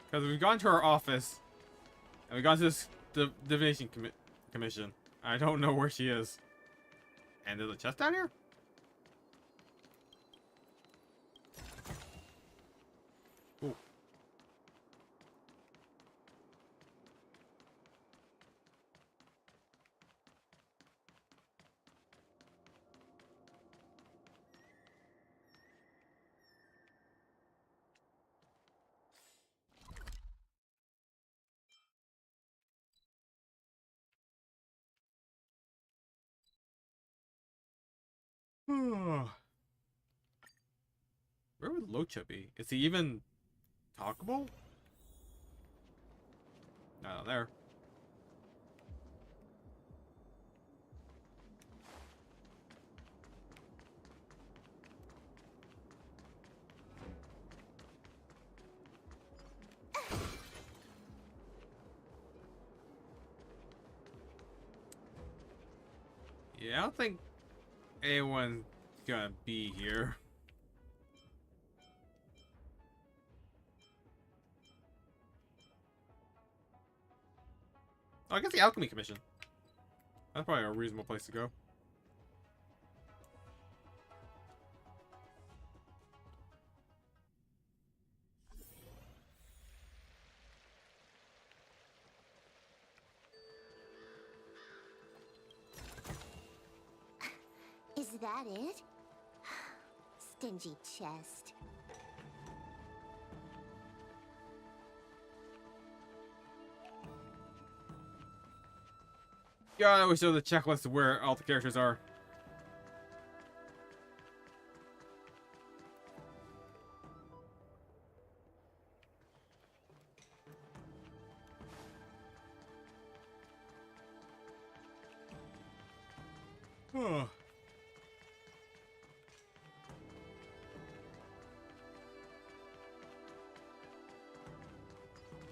Because we've gone to our office, and we've gone to this divination commission. I don't know where she is. And there's a chest down here? Ooh. Where would Locha be? Is he even talkable? No, there. Yeah, I don't think anyone's gonna be here. Oh, I guess the Alchemy Commission. That's probably a reasonable place to go. Is that it? Stingy chest. Yeah, I always show the checklist of where all the characters are. Oh.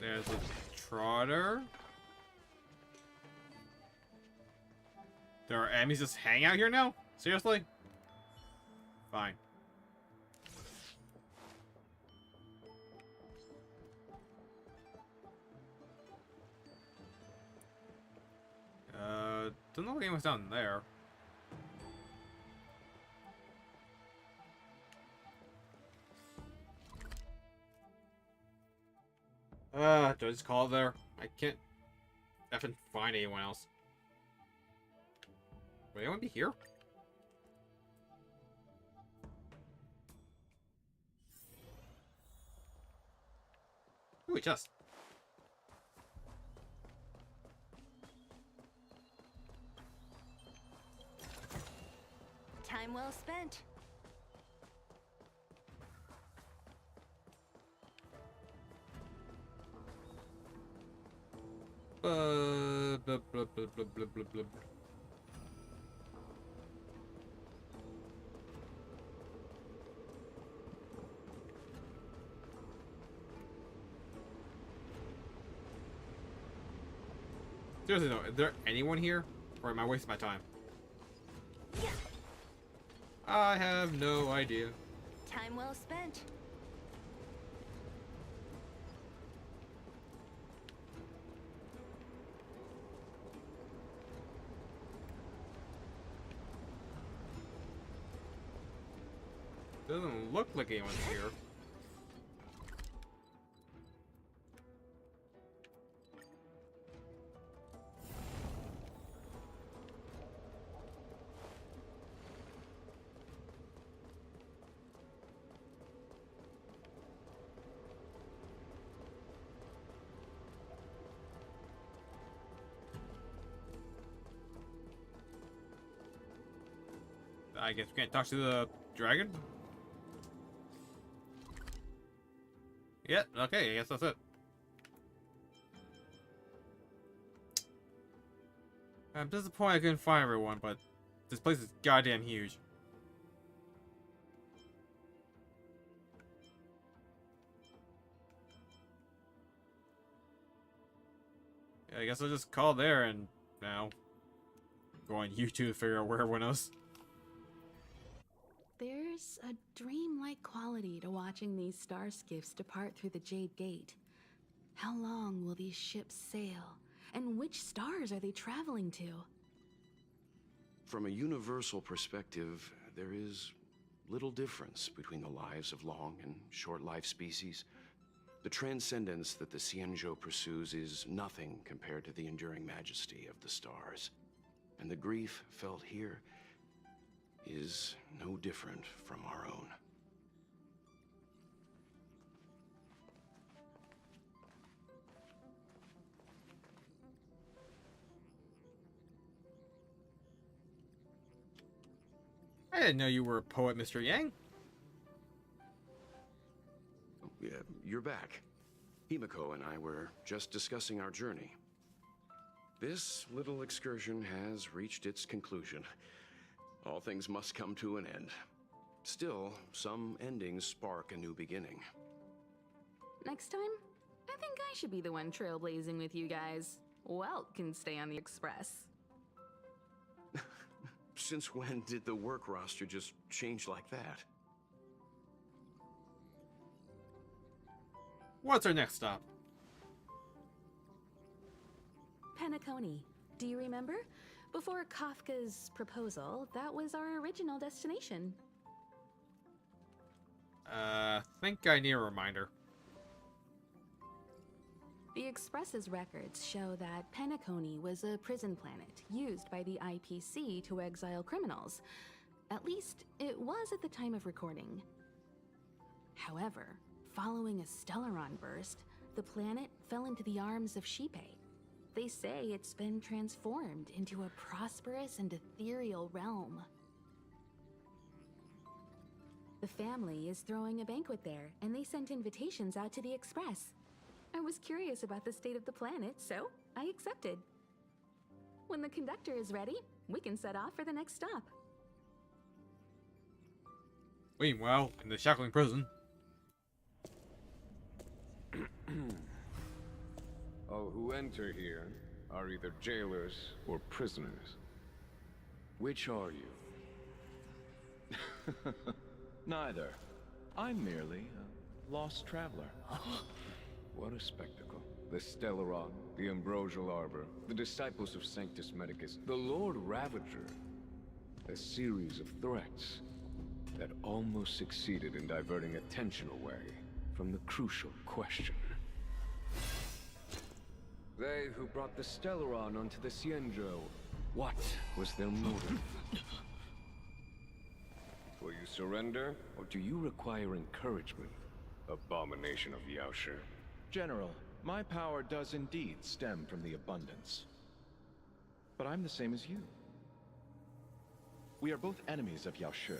There's a Trotter? There are enemies just hanging out here now? Seriously? Fine. Don't know what game was down there. Do I just call it there? I can't effing find anyone else. Would anyone be here? Ooh, just. Time well spent. Blah, blah, blah, blah, blah, blah, blah, blah. Seriously though, is there anyone here? Or am I wasting my time? I have no idea. Time well spent. Doesn't look like anyone's here. I guess we can't talk to the dragon? Yeah, okay, I guess that's it. I'm disappointed I couldn't find everyone, but this place is goddamn huge. Yeah, I guess I'll just call there and now go on YouTube to figure out where everyone is. There's a dreamlike quality to watching these star skiffs depart through the Jade Gate. How long will these ships sail? And which stars are they traveling to? From a universal perspective, there is little difference between the lives of long and short-lived species. The transcendence that the Xianzhou pursues is nothing compared to the enduring majesty of the stars. And the grief felt here is no different from our own. I didn't know you were a poet, Mr. Yang. Yeah, you're back. Himiko and I were just discussing our journey. This little excursion has reached its conclusion. All things must come to an end. Still, some endings spark a new beginning. Next time, I think I should be the one trailblazing with you guys. Welt can stay on the Express. Since when did the work roster just change like that? What's our next stop? Penacony. Do you remember? Before Kafka's proposal, that was our original destination. Think I need a reminder. The Express's records show that Penacony was a prison planet used by the IPC to exile criminals. At least, it was at the time of recording. However, following a Stellaron burst, the planet fell into the arms of Xipe. They say it's been transformed into a prosperous and ethereal realm. The family is throwing a banquet there, and they sent invitations out to the Express. I was curious about the state of the planet, so I accepted. When the conductor is ready, we can set off for the next stop. Meanwhile, in the shackling prison. All who enter here are either jailers or prisoners. Which are you? Neither. I'm merely a lost traveler. What a spectacle. The Stellaron, the Ambrosial Arbor, the Disciples of Sanctus Medicus, the Lord Ravager. A series of threats that almost succeeded in diverting attention away from the crucial question. They who brought the Stellaron onto the Xianzhou, what was their motive? Will you surrender, or do you require encouragement? Abomination of Yaoshi. General, my power does indeed stem from the abundance. But I'm the same as you. We are both enemies of Yaoshi.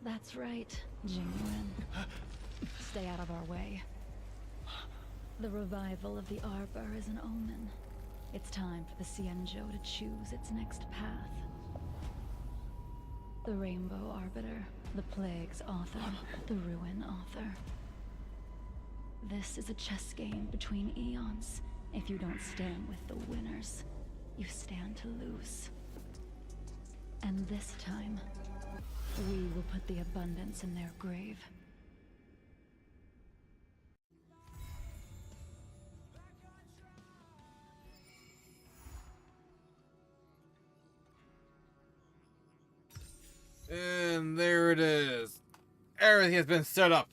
That's right, Jingwen. Stay out of our way. The revival of the Arbor is an omen. It's time for the Xianzhou to choose its next path. The Rainbow Arbiter, the Plague's author, the Ruin author. This is a chess game between eons. If you don't stand with the winners, you stand to lose. And this time, we will put the abundance in their grave. And there it is. Everything has been set up.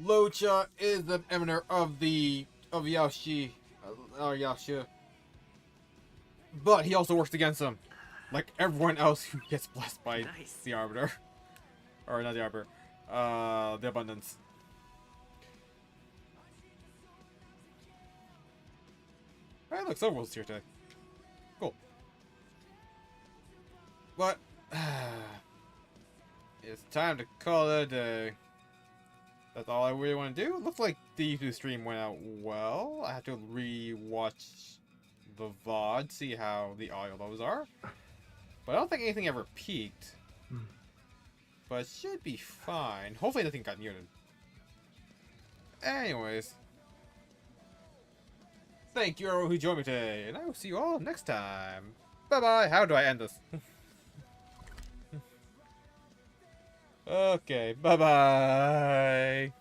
Locha is the emir of Yaoshi, Yaoshi. But he also works against them, like everyone else who gets blessed by the Arbiter, or not the Arbiter, the Abundance. Hey, look, Silverwolf's here today. Cool. But it's time to call it a day. That's all I really want to do. Looks like the YouTube stream went out well. I have to re-watch the VOD, see how the audio levels are. But I don't think anything ever peaked. But it should be fine. Hopefully nothing got muted. Anyways. Thank you everyone who joined me today, and I will see you all next time. Bye-bye. How do I end this? Okay, bye-bye.